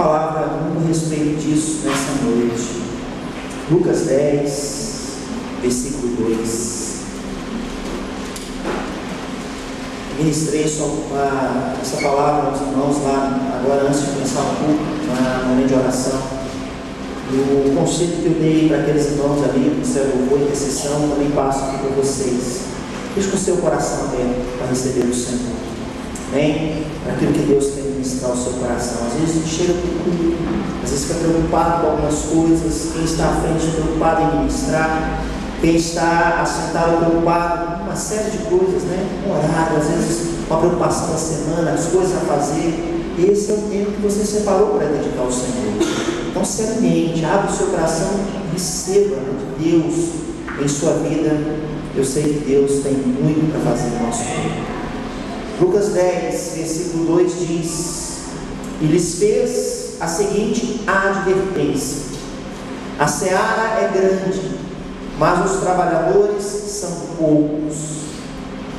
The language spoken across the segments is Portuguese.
palavra muito a respeito disso nessa noite. Lucas 10, versículo 2. Ministrei essa palavra aos irmãos lá, agora antes de começar o culto, no momento de oração. E o conselho que eu dei para aqueles irmãos ali, que serão louvor e intercessão, também passo aqui para vocês. Deixe com o seu coração aberto para receber o Senhor. Amém? Para aquilo que Deus quer ministrar ao seu coração. Às vezes a gente chega para o culto, às vezes fica preocupado com algumas coisas. Quem está à frente preocupado em ministrar, quem está assentado preocupado com uma série de coisas, né? Um horário, às vezes uma preocupação da semana, as coisas a fazer. Esse é o tempo que você separou para dedicar ao Senhor. Então se alimente, abre o seu coração e receba de Deus em sua vida. Eu sei que Deus tem muito para fazer no nosso tempo. Lucas 10, versículo 2 diz: e lhes fez a seguinte advertência: a seara é grande, mas os trabalhadores são poucos.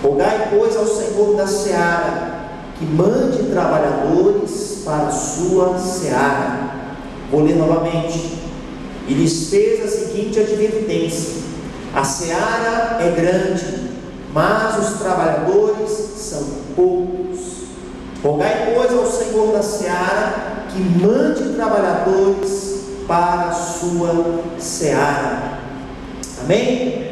Rogai, pois, ao Senhor da seara que mande trabalhadores para a sua seara. Vou ler novamente. E lhes fez a seguinte advertência: a seara é grande, mas os trabalhadores são poucos. Rogai, pois, ao Senhor da seara que mande trabalhadores para a sua seara. Amém?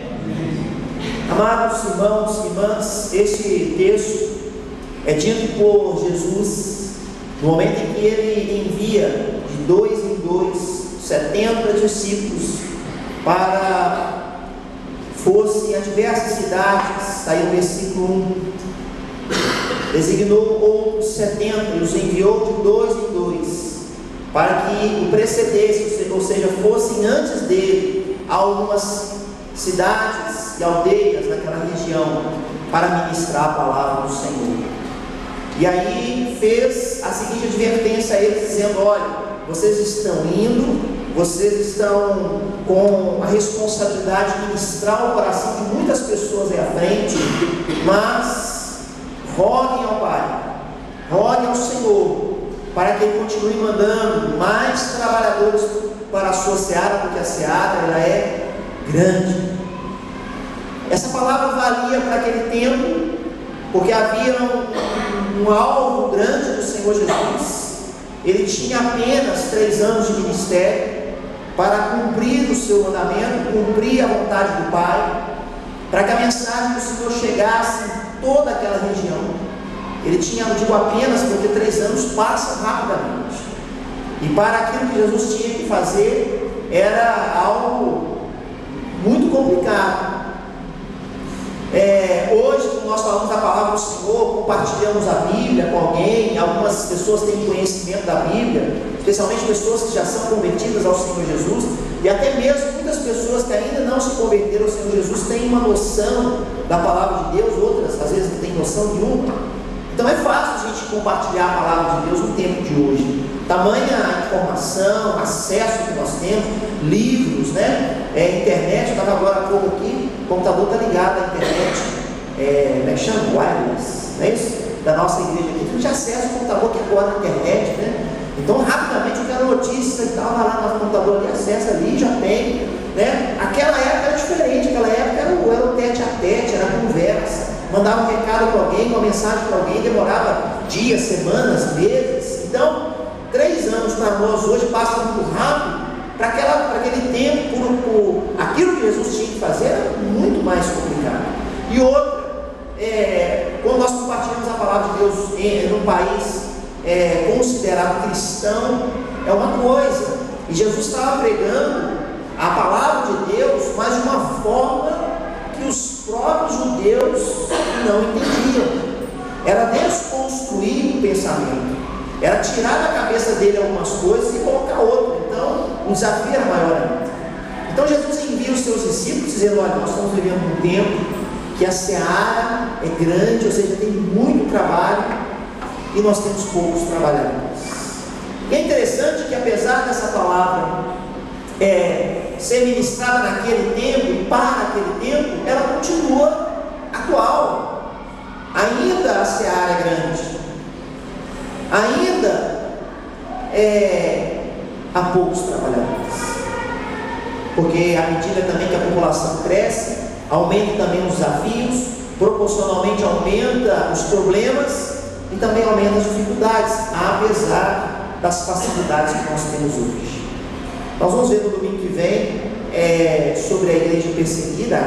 Amados irmãos e irmãs, este texto é dito por Jesus no momento em que ele envia de 2 em 2 70 discípulos para fossem a diversas cidades. Está aí o versículo 1. Designou outros 70 e os enviou de 2 em 2 para que o precedesse, ou seja, fossem antes dele a algumas cidades e aldeias naquela região para ministrar a palavra do Senhor. E aí fez a seguinte advertência a eles, dizendo: olha, vocês estão indo, vocês estão com a responsabilidade de ministrar o coração de muitas pessoas aí à frente, mas roguem ao Pai, roguem ao Senhor, para que Ele continue mandando mais trabalhadores para a sua seara, porque a seara ela é grande. Essa palavra valia para aquele tempo, porque havia um alvo grande do Senhor Jesus. Ele tinha apenas 3 anos de ministério para cumprir o seu mandamento, cumprir a vontade do Pai, para que a mensagem do Senhor chegasse em toda aquela região. Ele tinha, eu digo apenas, porque 3 anos passam rapidamente. E para aquilo que Jesus tinha que fazer, era algo muito complicado. Hoje, quando nós falamos da palavra do Senhor, compartilhamos a Bíblia com alguém, algumas pessoas têm conhecimento da Bíblia, especialmente pessoas que já são convertidas ao Senhor Jesus, e até mesmo muitas pessoas que ainda não se converteram ao Senhor Jesus têm uma noção da palavra de Deus, outras às vezes não têm noção nenhuma. Então é fácil a gente compartilhar a palavra de Deus no tempo de hoje. Tamanha informação, acesso que nós temos, livros, né? Internet. Eu estava agora há pouco aqui, o computador está ligado à internet, como é que chama? Wireless, não é isso? Da nossa igreja aqui. A gente acessa o computador que agora na internet, né? Então rapidamente eu quero notícia e tal, vai lá no computador ali, acessa ali, já tem, né? Aquela época era diferente, aquela época era o tete a tete, era a conversa. Mandava um recado para alguém, uma mensagem para alguém, demorava dias, semanas, meses. Então, 3 anos para nós hoje passa muito rápido. Para aquele tempo, por aquilo que Jesus tinha que fazer, era muito mais complicado. E outra, quando nós compartilhamos a palavra de Deus num país considerado cristão, é uma coisa. E Jesus estava pregando a palavra de Deus, mas de uma forma que os próprios judeus não entendiam. Era desconstruir o pensamento, era tirar da cabeça dele algumas coisas e colocar outra. Então o desafio era maior ainda. Então Jesus envia os seus discípulos dizendo: olha, nós estamos vivendo um tempo que a seara é grande, ou seja, tem muito trabalho e nós temos poucos trabalhadores. E é interessante que apesar dessa palavra ser ministrada naquele tempo e para aquele tempo, ela continua atual. Ainda a seara é grande, ainda há poucos trabalhadores. Porque à medida também que a população cresce, aumenta também os desafios, proporcionalmente aumenta os problemas e também aumenta as dificuldades, apesar das facilidades que nós temos hoje. Nós vamos ver no domingo que vem sobre a igreja perseguida,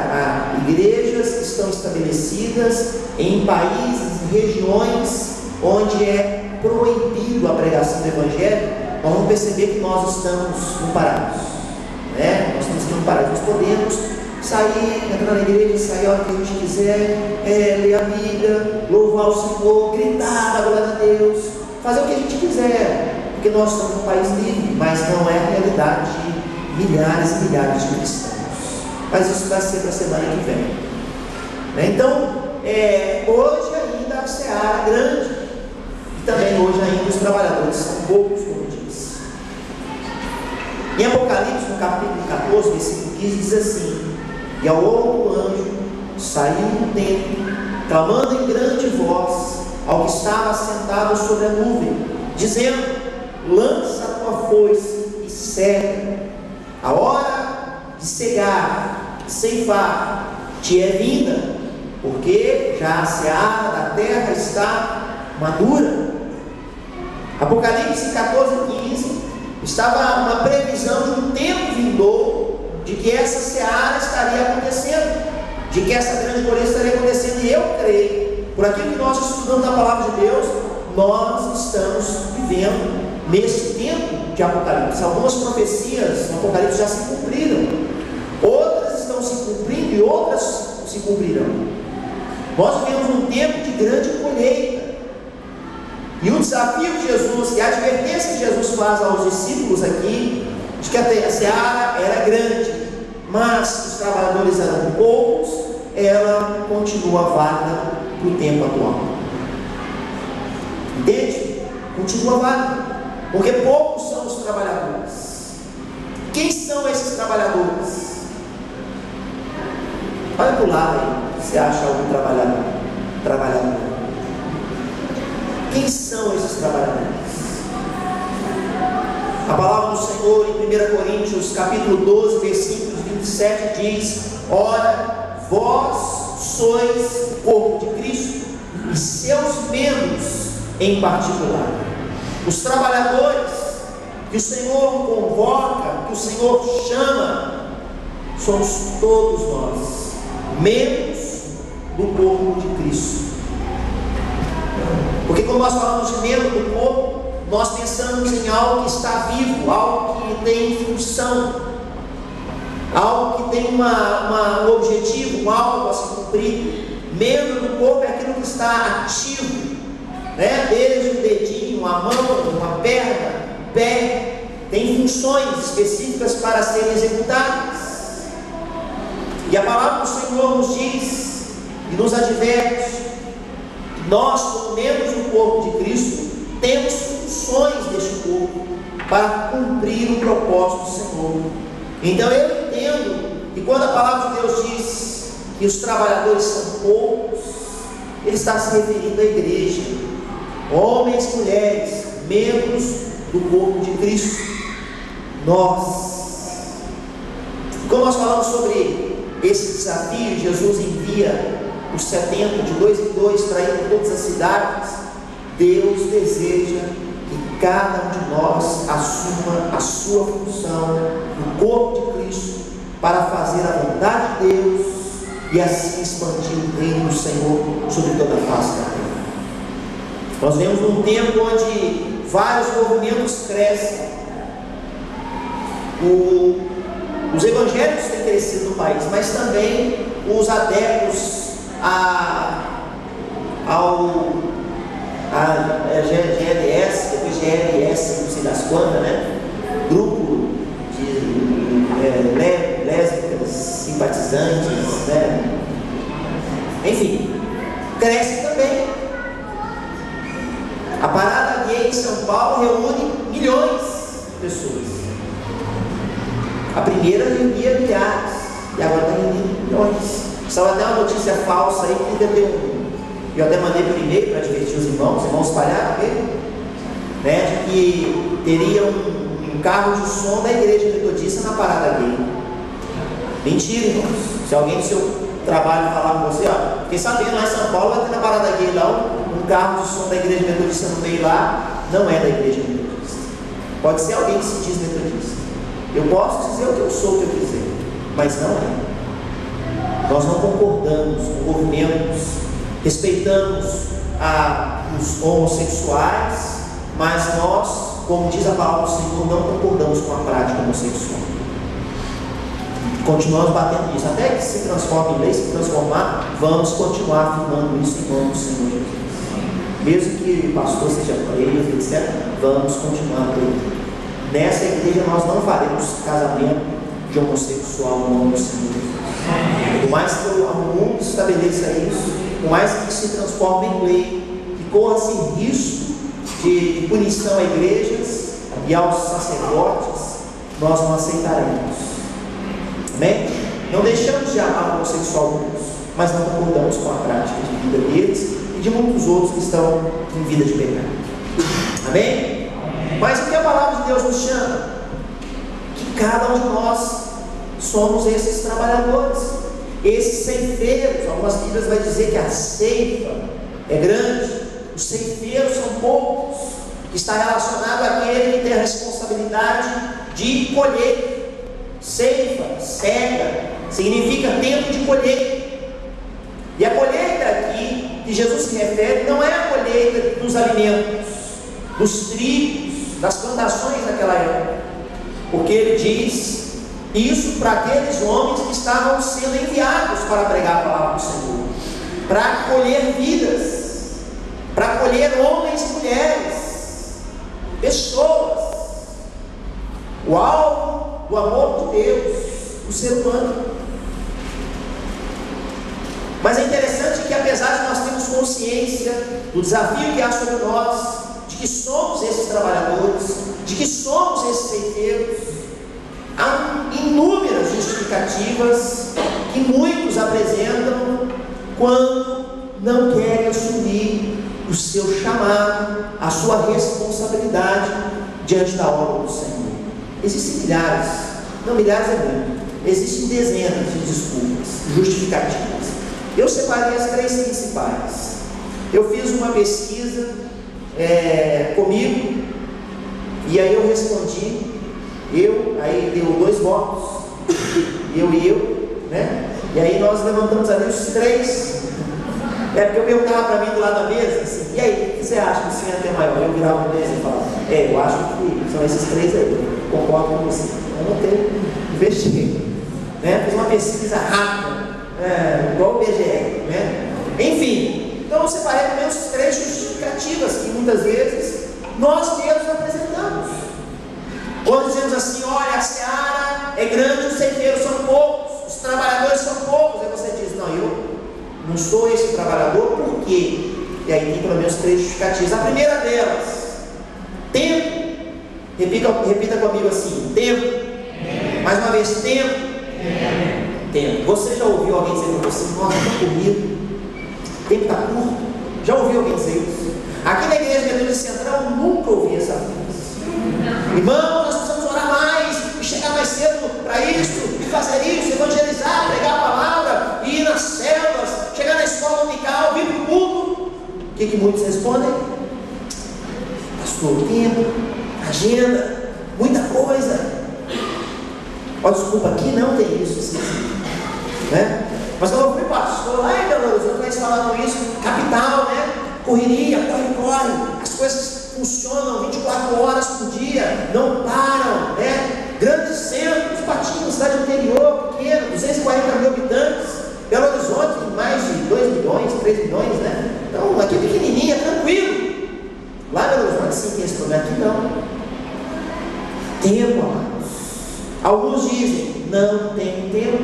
igrejas que estão estabelecidas em países, em regiões onde é proibido a pregação do Evangelho. Nós vamos perceber que nós estamos no paraíso, né? Nós estamos aqui no paraíso, nós podemos sair, entrar na igreja, sair a hora que a gente quiser, ler a Bíblia, louvar o Senhor, gritar a glória a Deus, fazer o que a gente quiser, porque nós estamos num país livre, mas não é a realidade de milhares e milhares de cristãos. Mas isso vai ser para a semana que vem. Então, hoje ainda a seara é grande, e também hoje ainda os trabalhadores são poucos, como eu disse. Em Apocalipse, no capítulo 14, versículo 15, diz assim: e ao outro anjo saiu do templo, clamando em grande voz ao que estava sentado sobre a nuvem, dizendo: lança a tua foice e cega, a hora de cegar, de ceifar, te é vinda, porque já a seara da terra está madura. Apocalipse 14, 15 estava uma previsão de um tempo vindouro, de que essa seara estaria acontecendo, de que essa grande colheita estaria acontecendo, e eu creio, por aquilo que nós estudamos na palavra de Deus, nós estamos vivendo nesse tempo de Apocalipse. Algumas profecias no Apocalipse já se cumpriram, outras estão se cumprindo e outras se cumprirão. Nós vivemos um tempo de grande colheita, e o desafio de Jesus, e a advertência que Jesus faz aos discípulos aqui, de que a seara era grande, mas os trabalhadores eram poucos, ela continua válida para o tempo atual. Entende? Continua válida, porque poucos são os trabalhadores. Quem são esses trabalhadores? Olha para o lado aí, você acha algum trabalhador? Quem são esses trabalhadores? A palavra do Senhor em 1 Coríntios capítulo 12, versículos 27 diz: ora, vós sois o corpo de Cristo e seus membros em particular. Os trabalhadores que o Senhor convoca, que o Senhor chama, somos todos nós, membros do corpo de Cristo. Porque quando nós falamos de membro do corpo, nós pensamos em algo que está vivo, algo que tem função, algo que tem um objetivo, algo a se cumprir. Membro do corpo é aquilo que está ativo, né? Desde o dedinho, a mão, uma perna, um pé, tem funções específicas para serem executadas. E a palavra do Senhor nos diz e nos adverte: nós, como membros do corpo de Cristo, temos funções deste corpo para cumprir o propósito do Senhor. Então eu entendo que quando a palavra de Deus diz que os trabalhadores são poucos, ele está se referindo à igreja, homens e mulheres, membros do corpo de Cristo. Nós, quando nós falamos sobre esse desafio, Jesus envia os 70 de 2 em 2 para ir por todas as cidades. Deus deseja que cada um de nós assuma a sua função no corpo de Cristo para fazer a vontade de Deus e assim expandir o reino do Senhor sobre toda a face da terra. Nós vemos num tempo onde vários movimentos crescem. Os evangélicos têm crescido no país, mas também os adeptos GLS, depois GLS, não sei das quantas, né? Grupo de lésbicas, simpatizantes, né? Enfim, cresce também. A parada gay em São Paulo reúne milhões de pessoas. A primeira reunia milhares, e agora está reunindo milhões. Estava até uma notícia falsa aí que eu até mandei por e-mail para divertir os irmãos espalharam mesmo. né, de que teria um carro de som da igreja metodista na parada gay. Mentira, irmãos. Se alguém do seu trabalho falar com você, ó, fiquei sabendo, lá em São Paulo vai ter na parada gay lá um carro de som da igreja metodista no meio lá, não é da igreja metodista. Pode ser alguém que se diz metodista. Eu posso dizer o que eu sou, o que eu quiser, mas não é. Nós não concordamos com movimentos, respeitamos os homossexuais, mas nós, como diz a palavra do Senhor, não concordamos com a prática homossexual. Continuamos batendo nisso, até que se transforme em lei, se transformar, vamos continuar afirmando isso em nome do Senhor Jesus. Mesmo que o pastor seja preso, etc., vamos continuar preso. Nessa igreja nós não faremos casamento de homossexual no nome do Senhor Jesus. Por mais que o mundo estabeleça isso, por mais que se transforme em lei, que corra-se risco de punição a igrejas e aos sacerdotes, nós não aceitaremos. Amém? Não deixamos de amar o homossexual, mas não concordamos com a prática de vida deles e de muitos outros que estão em vida de pecado. Amém? Mas o que a palavra de Deus nos chama? Que cada um de nós somos esses trabalhadores, esses ceifeiros. Algumas Bíblias vai dizer que a ceifa é grande, os ceifeiros são poucos, que está relacionado àquele que tem a responsabilidade de colher. Ceifa, cega, significa tempo de colheita. E a colheita aqui que Jesus se refere não é a colheita dos alimentos, dos trigos, das plantações daquela época, porque ele diz isso para aqueles homens que estavam sendo enviados para pregar a palavra do Senhor, para colher vidas, para colher homens e mulheres, pessoas. O alvo do amor de Deus, o ser humano. Mas é interessante que, apesar de nós termos consciência do desafio que há sobre nós, de que somos esses trabalhadores, de que somos esses ceifeiros, há inúmeras justificativas que muitos apresentam quando não querem assumir o seu chamado, a sua responsabilidade diante da obra do Senhor. Existem milhares, não milhares é muito, existem dezenas de desculpas, justificativas. Eu separei as 3 principais. Eu fiz uma pesquisa comigo, e aí eu respondi, aí deu 2 votos, eu e eu, né? E aí nós levantamos ali os 3. Porque eu perguntava para mim do lado da mesa, assim, e aí, o que você acha que o senhor é até maior? Eu virava para a mesa e falava, eu acho que são esses 3 aí, concordo com você. Eu não tenho investimento, né? Fiz uma pesquisa rápida, igual o BGE, né? Enfim, então eu separei pelo menos 3 justificativas que muitas vezes nós mesmos apresentamos. Quando dizemos assim, olha, a seara é grande, os ceifeiros são poucos, os trabalhadores são poucos, aí você diz, não, eu não sou esse trabalhador, por quê? E aí tem pelo menos 3 justificativas. A primeira delas, tempo. Repita comigo assim, tempo. Mais uma vez, tempo. Tempo. Você já ouviu alguém dizer para você, nossa, está comigo, o tempo está curto? Já ouviu alguém dizer isso? Aqui na igreja Metodista Central eu nunca ouvi essa frase. Irmão, nós precisamos orar mais, e chegar mais cedo para isso, e fazer isso, evangelizar, pregar a palavra, e ir nas células, chegar na escola dominical, vir para o culto. O que muitos respondem? Pastor, tempo, agenda, muita coisa. Desculpa, aqui não tem isso, assim, né? Mas quando eu fui pastor lá em Belo Horizonte, eles falavam isso, capital, né? Correria, corre, as coisas funcionam 24 horas por dia, não param, né? Grandes centros, Patinho, cidade interior, pequena, 240 mil habitantes, Belo Horizonte, mais de 2 milhões, 3 milhões, né? Então, aqui pequenininha, tranquilo. Lá em Belo Horizonte sim tem esse problema, aqui não. Tempo, amados. Alguns dizem, não tem tempo.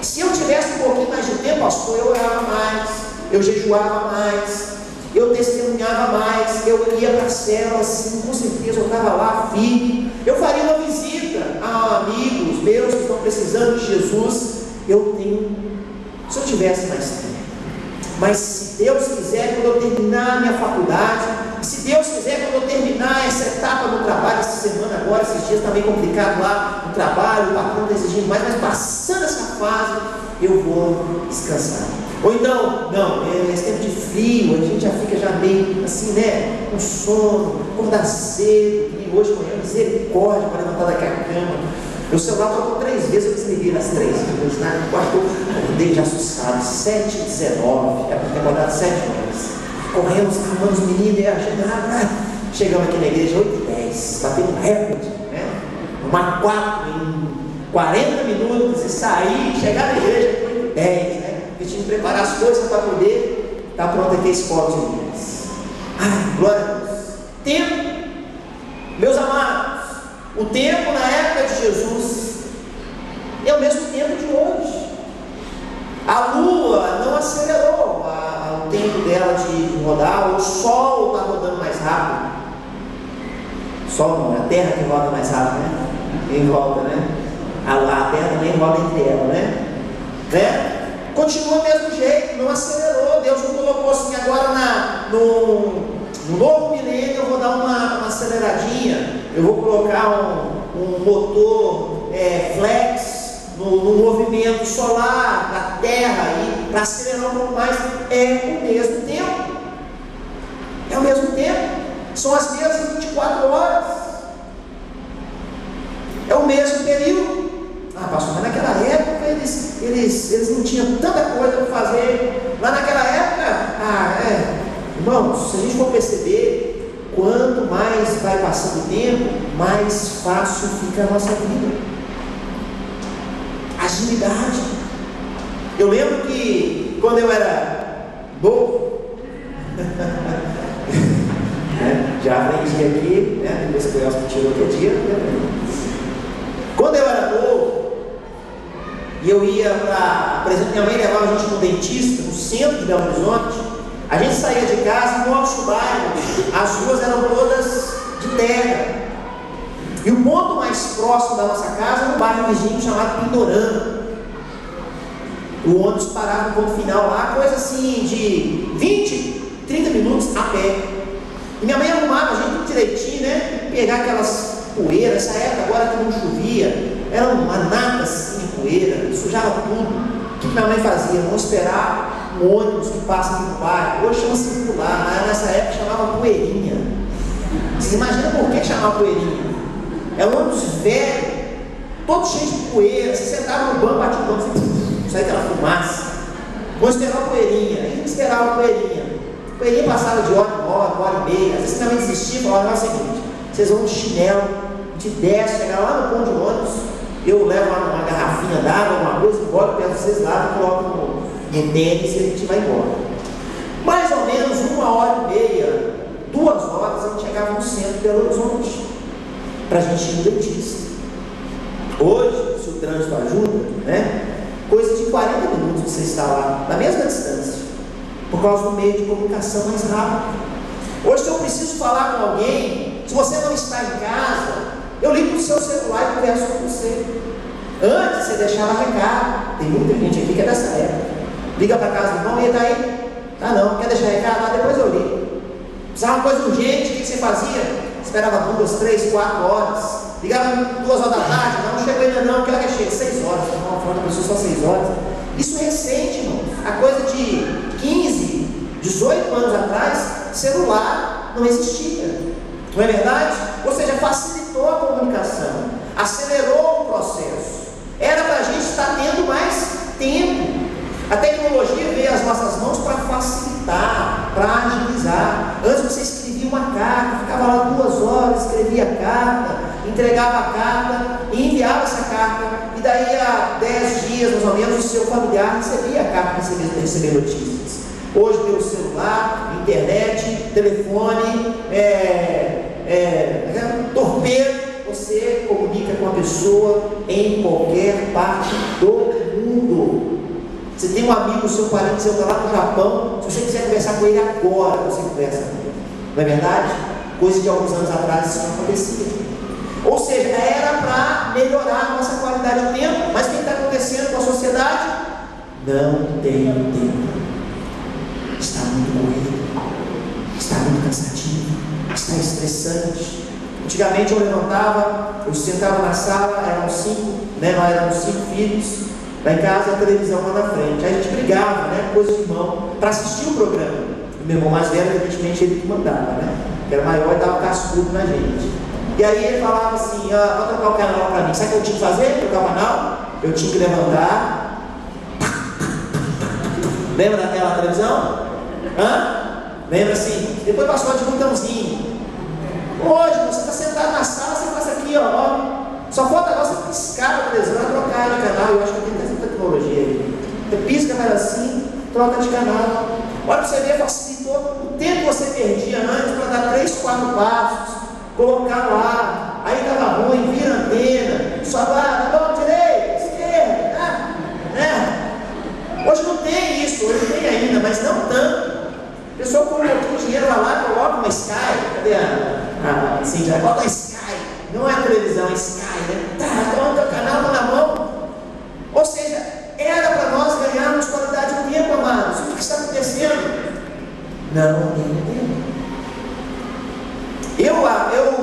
Se eu tivesse um pouquinho mais de tempo, pastor, eu orava mais, eu jejuava mais, eu testemunhava mais, eu ia para a célula, assim, com certeza eu estava lá firme. Eu faria uma visita a amigos meus que estão precisando de Jesus. Eu tenho, se eu tivesse mais tempo. Mas se Deus quiser, quando eu terminar a minha faculdade, se Deus quiser, quando eu terminar essa etapa do trabalho, essa semana agora, esses dias está meio complicado lá no trabalho, o patrão está exigindo mais, mas passando essa fase, eu vou descansar. Ou então, não, esse tempo de frio, a gente já fica já meio assim, né, com sono, acordar cedo, e hoje de manhã, misericórdia para levantar daqui a cama. Meu celular tocou 3 vezes, eu desliguei nas 3 vezes, no quarto eu acordei já assustado, 7h19, é para ter acordado 7 horas. Corremos, arrumamos os meninos, e a gente, chegamos aqui na igreja 8h10, batendo um recorde, né? Uma 4 em 40 minutos, e sair, chegar na igreja 8h10, né? A gente tinha que preparar as coisas para poder estar pronto aqui esse copo de Deus. Ai, glória a Deus. Tempo, meus amados, o tempo na época de Jesus é o mesmo tempo de hoje. A lua não acelerou o tempo dela de rodar, o sol está rodando mais rápido. O sol não, é a terra que roda mais rápido, né? Em volta, né? A terra também roda entre ela, né? Continua do mesmo jeito, não acelerou. Deus não colocou assim agora no novo milênio. Eu vou dar uma aceleradinha, eu vou colocar um motor flex no movimento solar da Terra para acelerar um pouco mais. É o mesmo tempo, é o mesmo tempo, são as mesmas 24 horas, é o mesmo período. Pastor, mas naquela época eles não tinham tanta coisa para fazer. Lá naquela época, irmãos, se a gente for perceber, quanto mais vai passando o tempo, mais fácil fica a nossa vida. Agilidade. Eu lembro que quando eu era novo, já aprendi aqui, né? Depois que eu tirou outro dia, quando eu era novo, e eu ia para, por exemplo, minha mãe levava a gente no dentista, no centro de Belo Horizonte, a gente saía de casa no nosso bairro, as ruas eram todas de terra, e o ponto mais próximo da nossa casa era um bairro vizinho chamado Pindorama. O ônibus parava no ponto final lá, coisa assim de 20, 30 minutos a pé. E minha mãe arrumava a gente tudo direitinho, né? Pegar aquelas poeiras, essa época agora que não chovia, era uma nata assim de poeira, sujava tudo. O que minha mãe fazia? Vamos esperar um ônibus que passa aqui no bairro. Hoje chama circular, mas nessa época chamava poeirinha. Vocês imaginam por que chamava poeirinha? É um ônibus velho, todo cheio de poeira. Você sentava no banco, batia o banco, saía aquela fumaça. Vamos esperar a poeirinha. Aí a gente esperava a poeirinha. A poeirinha passava de hora em hora e meia. Às vezes também desistia e falava: é o seguinte, vocês vão de chinelo, a gente desce, chegar lá no ponto de ônibus, eu levo uma garrafinha d'água, alguma coisa, embora perto de vocês lá, eu coloco no tênis e a gente vai embora. Mais ou menos 1h30, 2 horas, a gente chegava no centro de Belo Horizonte, para a gente ir no dentista. Hoje, se o trânsito ajuda, né? Coisa de 40 minutos você está lá, na mesma distância, por causa do meio de comunicação mais rápido. Hoje, se eu preciso falar com alguém, se você não está em casa, eu ligo no seu celular e converso com você. Antes você deixava recado. Tem muita gente aqui que é dessa época. Liga para casa do irmão, e daí? Tá não, quer deixar recado? Depois eu ligo. Precisava uma coisa urgente, o que você fazia? Esperava 2, 3, 4 horas. Ligava 2 horas da tarde, não chegou ainda não, que hora que chega? 6 horas, estava falando da pessoa só 6 horas. Isso é recente, irmão. A coisa de 15, 18 anos atrás, celular não existia. Não é verdade? Ou seja, facilitou a comunicação, acelerou o processo. Era para a gente estar tendo mais tempo. A tecnologia veio às nossas mãos para facilitar, para agilizar. Antes você escrevia uma carta, ficava lá 2 horas, escrevia a carta, entregava a carta e enviava essa carta. E daí a 10 dias, mais ou menos, o seu familiar recebia a carta para receber notícias. Hoje tem o celular, internet, telefone, torpedo. Você comunica com a pessoa em qualquer parte do mundo. Você tem um amigo, seu parente, seu está lá no Japão, se você quiser conversar com ele agora, você conversa com ele. Não é verdade? Coisa de alguns anos atrás isso não acontecia. Ou seja, era para melhorar a nossa qualidade de tempo. Mas o que está acontecendo com a sociedade? Não tem tempo. Está muito corrido. está muito cansativo, está estressante. Antigamente eu levantava, eu sentava na sala, eram 5, né? Nós éramos 5 filhos, lá em casa a televisão lá na frente. Aí a gente brigava, né? Coisa de irmão, para assistir o programa. O meu irmão mais velho, evidentemente, ele que mandava, né? Que era maior e dava cascudo na gente. E aí ele falava assim: vou trocar o canal para mim. Sabe o que eu tinha que fazer? Trocar o canal? Eu tinha que levantar. Lembra daquela televisão? Lembra assim? Depois passou de botãozinho. Hoje você está sentado na sala, você passa aqui, ó. Só falta agora você piscar a televisão e trocar de canal. Eu acho que tem essa tecnologia aí. Você pisca, faz assim, troca de canal. Olha para você ver, facilitou o tempo que você perdia antes para dar 3, 4 passos, colocar lá. Aí estava ruim, vira antena, só vai, tá bom, direita, esquerda, né? Hoje não tem isso, hoje tem ainda, mas não tanto. A pessoa põe o dinheiro lá, coloca uma Sky. Cadê a Cintia? Bota a Sky. Não é a televisão, é Sky, né? Então o teu canal está na mão. Ou seja, era para nós ganharmos qualidade de tempo, amados. O que está acontecendo? Não tem tempo. Eu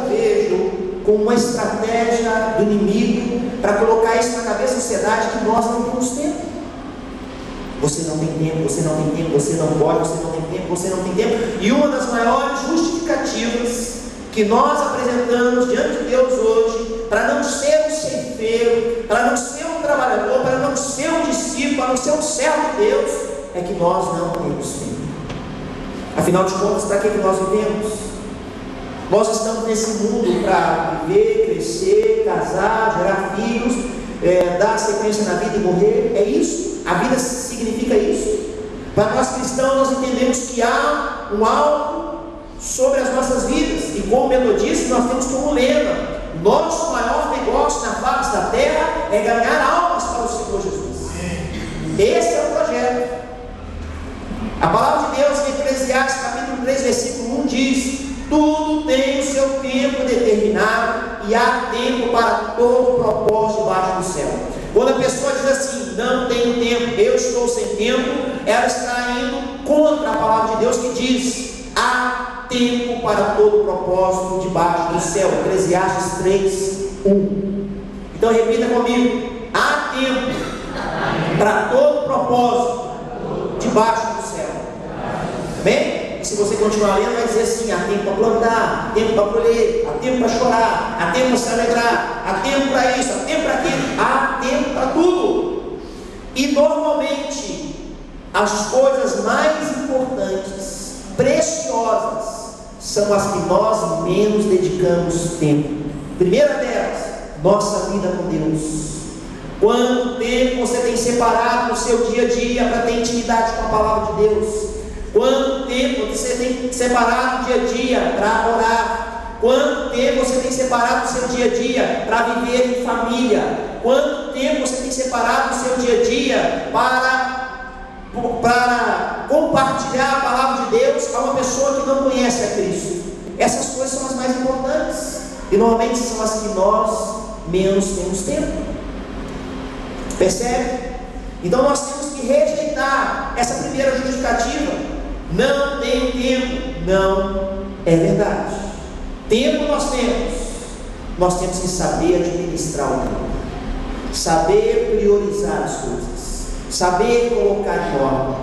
vejo como uma estratégia do inimigo para colocar isso na cabeça da sociedade que nós não temos tempo. Você não tem tempo, você não tem tempo, você não pode, você não tem tempo, você não tem tempo. E uma das maiores justificativas que nós apresentamos diante de Deus hoje, para não ser um ceifeiro, para não ser um trabalhador, para não ser um discípulo, para não ser um servo de Deus, é que nós não temos tempo. Afinal de contas, para que nós vivemos? Nós estamos nesse mundo para viver, crescer, casar, gerar filhos, dar sequência na vida e morrer. É isso? A vida significa isso. Para nós cristãos, nós entendemos que há um alvo sobre as nossas vidas. E como metodistas, nós temos como lema: nosso maior negócio na face da terra é ganhar almas para o Senhor Jesus. Esse é o projeto. A palavra de Deus em Eclesiastes capítulo 3, versículo 1 diz: tudo tem o seu tempo determinado e há tempo para todo propósito debaixo do céu. Quando a pessoa diz assim: não tenho tempo, eu estou sem tempo, ela está indo contra a palavra de Deus que diz: há tempo para todo propósito debaixo do céu. Eclesiastes 3, 1. Então repita comigo: há tempo para todo propósito debaixo do céu. Amém? E se você continuar lendo, vai dizer assim: há tempo para plantar, há tempo para colher, há tempo para chorar, há tempo para se alegrar, há tempo para isso, há tempo para aquilo, há tempo para tudo. E normalmente as coisas mais importantes, preciosas, são as que nós menos dedicamos tempo. Primeira delas, nossa vida com Deus. Quanto tempo você tem separado no seu dia a dia para ter intimidade com a palavra de Deus? Quanto tempo você tem separado no dia a dia para orar? Quanto tempo você tem separado no seu dia a dia para viver em família? Quanto tempo você tem separado no seu dia a dia para compartilhar a palavra de Deus a uma pessoa que não conhece a Cristo? Essas coisas são as mais importantes e normalmente são as que nós menos temos tempo. Percebe? Então nós temos que rejeitar essa primeira justificativa. Não tenho tempo. Não é verdade. Tempo nós temos que saber administrar o tempo, saber priorizar as coisas, saber colocar em ordem.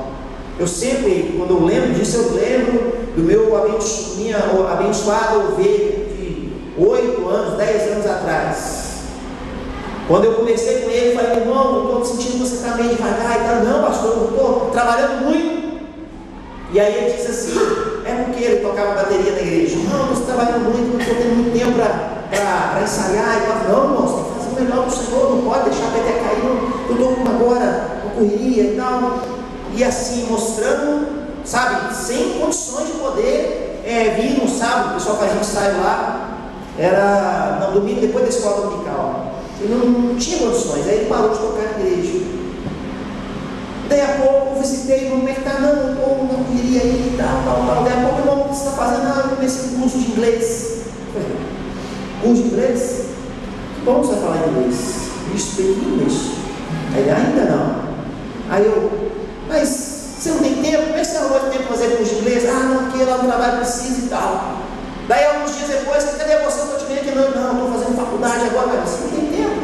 Eu sempre, quando eu lembro disso, eu lembro do minha abençoada ovelha de 8 anos, 10 anos atrás. Quando eu conversei com ele, falei: irmão, eu estou sentindo que você está meio devagar e tal. Não, pastor, eu estou trabalhando muito. E aí ele disse assim: é porque ele tocava bateria na igreja. Não, você está trabalhando muito, não estou tendo muito tempo para ensaiar e tal. Não, irmão, você tem que fazer o melhor do Senhor, não pode deixar a peteca cair. Eu estou agora com correria e tal. E assim, mostrando, sabe, sem condições de poder vir no sábado. O pessoal fazia um ensaio lá, era no domingo, depois da escola dominical. Ele não tinha condições, aí ele parou de tocar na igreja. Daí a pouco eu visitei, como é que está? Não, eu estou na correria aí e tal. Daí a pouco, irmão, o que você está fazendo? Não, eu comecei um curso de inglês. Curso de inglês? Que bom você vai falar inglês. You speak English? Aí ainda não. Aí eu, mas Você não tem tempo? Como é que você arrumou tempo para fazer curso de inglês? Ah, não, porque lá no trabalho precisa e tal. Daí alguns dias depois, cadê você? Estou te vendo aqui, não, estou fazendo faculdade agora, mas você não tem tempo.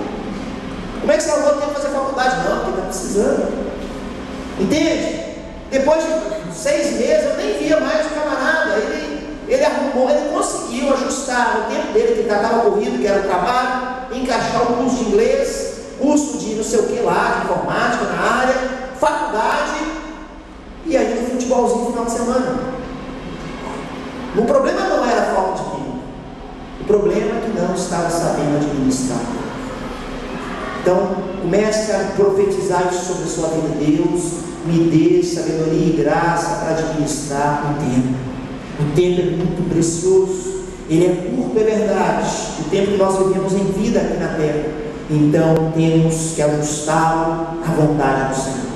Como é que você arrumou tempo para fazer faculdade? Não, porque está precisando. Entende? Depois de 6 meses, eu nem via mais o camarada. Ele arrumou, ele conseguiu ajustar o tempo dele, que estava corrido, que era o trabalho, encaixar o curso de inglês, curso de não sei o que lá, de informática na área, faculdade, e ainda futebolzinho no final de semana. O problema não era a falta de tempo, o problema é que não estava sabendo administrar. Então, comece a profetizar isso sobre a sua vida. Deus, me dê sabedoria e graça para administrar o tempo. O tempo é muito precioso, ele é curto, é verdade, o tempo que nós vivemos em vida aqui na terra. Então temos que ajustá-lo à vontade do Senhor.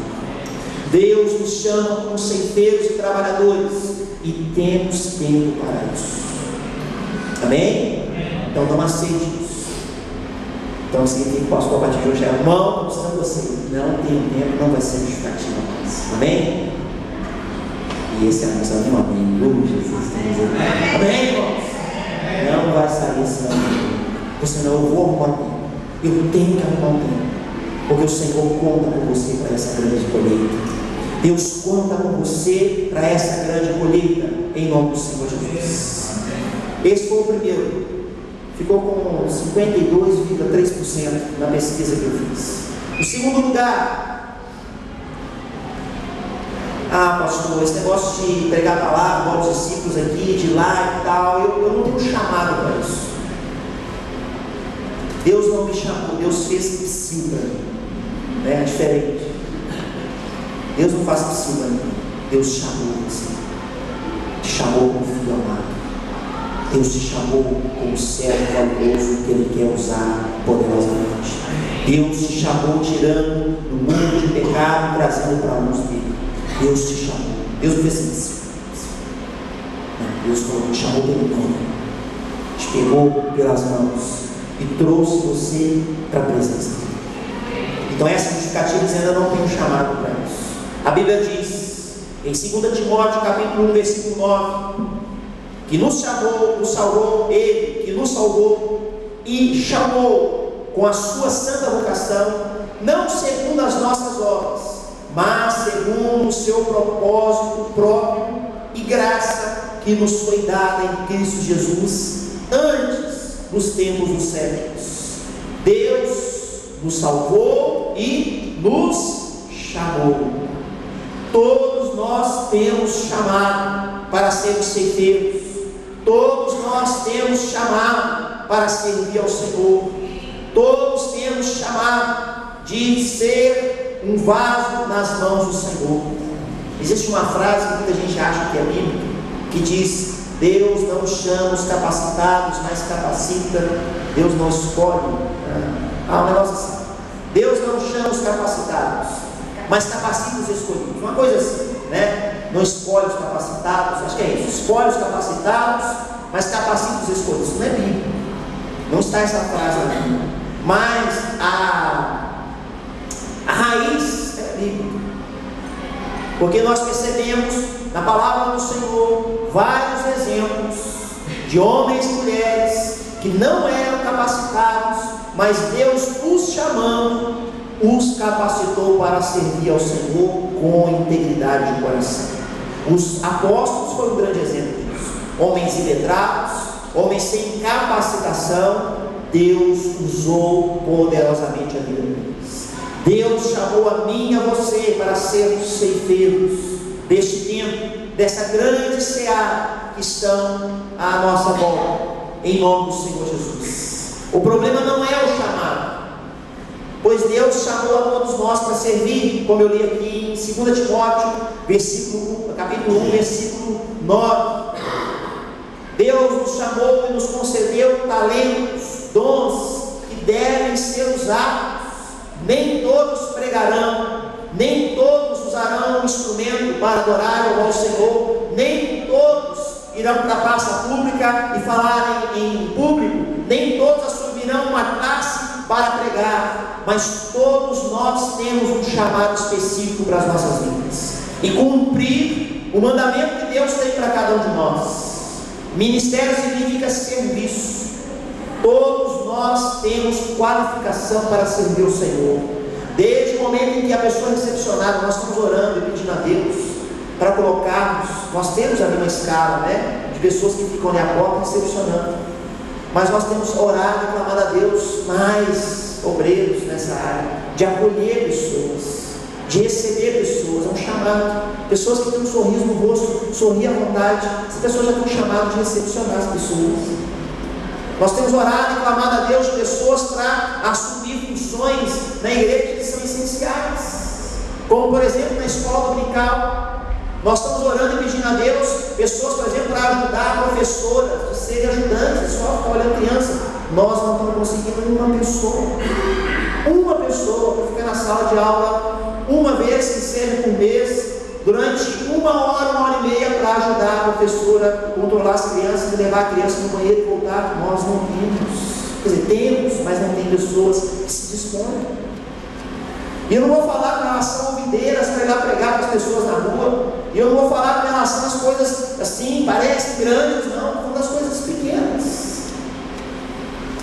Deus nos chama como ceifeiros e trabalhadores, e temos tempo para isso. Amém? Então não aceite isso. Então significa que o pastor a partir de hoje é irmão, não precisa de você. Não tem tempo, não vai ser justificativa mais. Amém? E esse é a nossa vida, amém. Glória a Jesus. Amém, irmãos? Não vai sair esse ano. Porque senão eu vou arrumar tempo. Eu tenho que arrumar tempo. Porque o Senhor conta com você para essa grande colheita. Deus conta com você para essa grande colheita. Em nome do Senhor Jesus. Esse foi o primeiro. Ficou com 52,3% na pesquisa que eu fiz. O segundo lugar. Ah, pastor, esse negócio de pregar a palavra, aos discípulos aqui, de lá e tal, eu não tenho chamado para isso. Deus não me chamou, Deus fez psiu para mim. É diferente. Deus não faz psiu para mim. Deus chamou você. Te chamou como filho amado. Deus te chamou como servo valoroso que Ele quer usar poderosamente. Deus te chamou tirando do mundo de pecado, trazendo para a luz dele. Deus te chamou. Deus não fez isso. Deus te chamou pelo nome, te pegou pelas mãos e trouxe você para a presença dele. Então essa justificativa diz: ainda não tenho chamado para isso. A Bíblia diz em 2 Timóteo capítulo 1 versículo 9 que nos chamou, nos salvou, Ele que nos salvou e chamou com a sua santa vocação, não segundo as nossas obras, mas segundo o seu propósito próprio e graça que nos foi dada em Cristo Jesus antes dos tempos dos séculos. Deus nos salvou e nos chamou. Todos nós temos chamado para sermos ceifeiros. Todos nós temos chamado para servir ao Senhor. Todos temos chamado de ser um vaso nas mãos do Senhor. Existe uma frase que muita gente acha que é bíblica, que diz: Deus não chama os capacitados, mas capacita. Deus não escolhe. Um negócio assim. Deus não chama os capacitados, mas capacita os escolhidos. Uma coisa assim, né? Não escolhe os capacitados, acho que é isso. Escolhe os capacitados, mas capacita os escolhidos. Isso não é bíblico. Não está essa frase ali. Mas a raiz é bíblica. Porque nós percebemos na palavra do Senhor vários exemplos de homens e mulheres que não eram capacitados, mas Deus os chamando, os capacitou para servir ao Senhor com integridade de coração. Os apóstolos foram um grande exemplo disso. Homens iletrados, homens sem capacitação, Deus usou poderosamente a vida deles. Deus chamou a mim e a você para sermos ceifeiros deste tempo, dessa grande seara que estão à nossa volta, em nome do Senhor Jesus. O problema não é o chamado, pois Deus chamou a todos nós para servir, como eu li aqui em 2 Timóteo, capítulo 1, versículo 9. Deus nos chamou e nos concedeu talentos, dons que devem ser usados. Nem todos pregarão, nem todos usarão um instrumento para adorar ao Senhor, nem todos irão para a praça pública e falarem em público, nem todos assumirão uma classe para pregar, mas todos nós temos um chamado específico para as nossas vidas. e cumprir o mandamento que Deus tem para cada um de nós. Ministério significa serviço. Todos nós temos qualificação para servir o Senhor. Desde o momento em que a pessoa é recepcionada, nós estamos orando e pedindo a Deus para colocarmos, nós temos ali uma escala, de pessoas que ficam ali à porta recepcionando, mas nós temos orado e clamado a Deus mais obreiros nessa área, de acolher pessoas, de receber pessoas, é um chamado. Pessoas que têm um sorriso no rosto, sorrir à vontade, essas pessoas já têm um chamado de recepcionar as pessoas. Nós temos orado e clamado a Deus de pessoas para assumir funções na igreja que são essenciais, como por exemplo na escola dominical. Nós estamos orando e pedindo a Deus pessoas, por exemplo, para ajudar professoras, de serem ajudantes, só ficar olhando criança. Nós não estamos conseguindo uma pessoa para ficar na sala de aula uma vez que seja por mês, durante 1 hora e meia, para ajudar a professora a controlar as crianças e levar a criança no banheiro e voltar. Nós não temos, quer dizer, temos, mas não tem pessoas que se dispõem. E eu não vou falar com relação a videiras para ir lá pregar para as pessoas na rua, e eu não vou falar com relação às coisas assim, parecem grandes, não, são das coisas pequenas.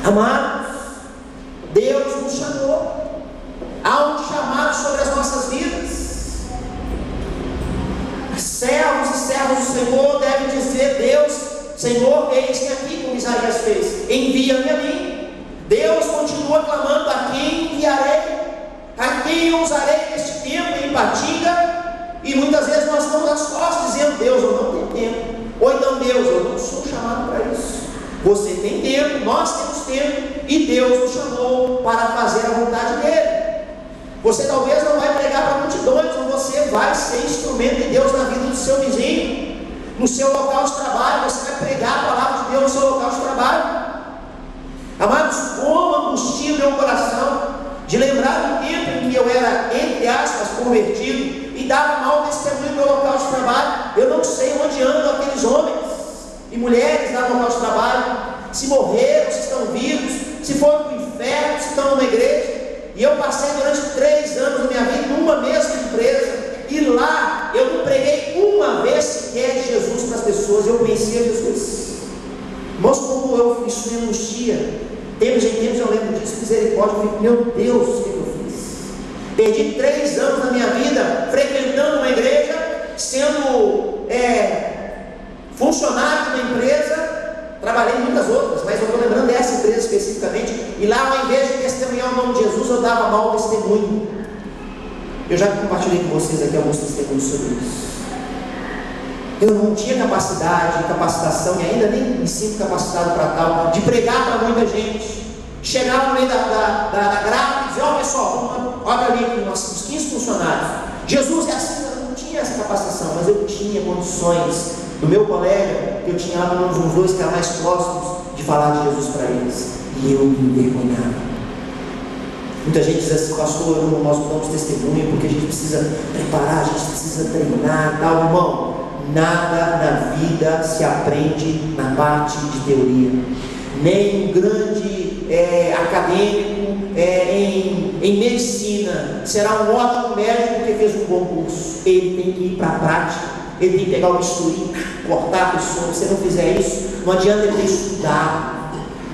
Amados, Deus nos chamou, há um chamado sobre as nossas vidas. Servos e servas do Senhor devem dizer: Deus, Senhor, eis-me aqui, como Isaías fez, envia-me a mim. Deus continua clamando: a quem enviarei? A quem eu usarei neste tempo em Ipatinga? E muitas vezes nós estamos às costas dizendo: Deus, eu não tenho tempo. Ou então: Deus, eu não sou chamado para isso. Você tem tempo, nós temos tempo, e Deus nos chamou para fazer a vontade dele. Você talvez não vai pregar para multidões, mas você vai ser instrumento de Deus na vida do seu vizinho, no seu local de trabalho. Você vai pregar a palavra de Deus no seu local de trabalho. Amados, como angustia meu coração de lembrar do tempo em que eu era, entre aspas, convertido e dava mau testemunho no meu local de trabalho. Eu não sei onde andam aqueles homens e mulheres lá no local de trabalho, se morreram, se estão vivos, se foram para o inferno, se estão na igreja. E eu passei durante 3 anos da minha vida numa mesma empresa, e lá eu não preguei uma vez sequer de Jesus para as pessoas. Eu conhecia Jesus. Irmãos, como isso me angustia. Tempos em tempos eu lembro disso, misericórdia. Eu fico: meu Deus, o que eu fiz? Perdi 3 anos da minha vida frequentando uma igreja, sendo funcionário de uma empresa. Trabalhei em muitas outras, mas eu estou lembrando dessa empresa especificamente. E lá, ao invés de testemunhar o nome de Jesus, eu dava mau testemunho. Eu já compartilhei com vocês aqui alguns testemunhos sobre isso. Eu não tinha capacidade, capacitação, e ainda nem me sinto capacitado para tal, de pregar para muita gente. Chegava no meio da grávida e dizia: ó pessoal, olha ali, nós somos 15 funcionários. Jesus é assim. Eu não tinha essa capacitação, mas eu tinha condições. Do meu colega, eu tinha lá uns 2 que eram mais próximos, de falar de Jesus para eles, e eu me envergonhava. Muita gente diz assim: pastor, nós não damos testemunho porque a gente precisa preparar, a gente precisa treinar e tal. Irmão, nada na vida se aprende na parte de teoria. Nem um grande acadêmico em medicina será um ótimo médico porque fez um bom curso. Ele tem que ir para a prática. Ele tem que pegar o bisturi, cortar a pessoa. Se você não fizer isso, não adianta ele ter estudado.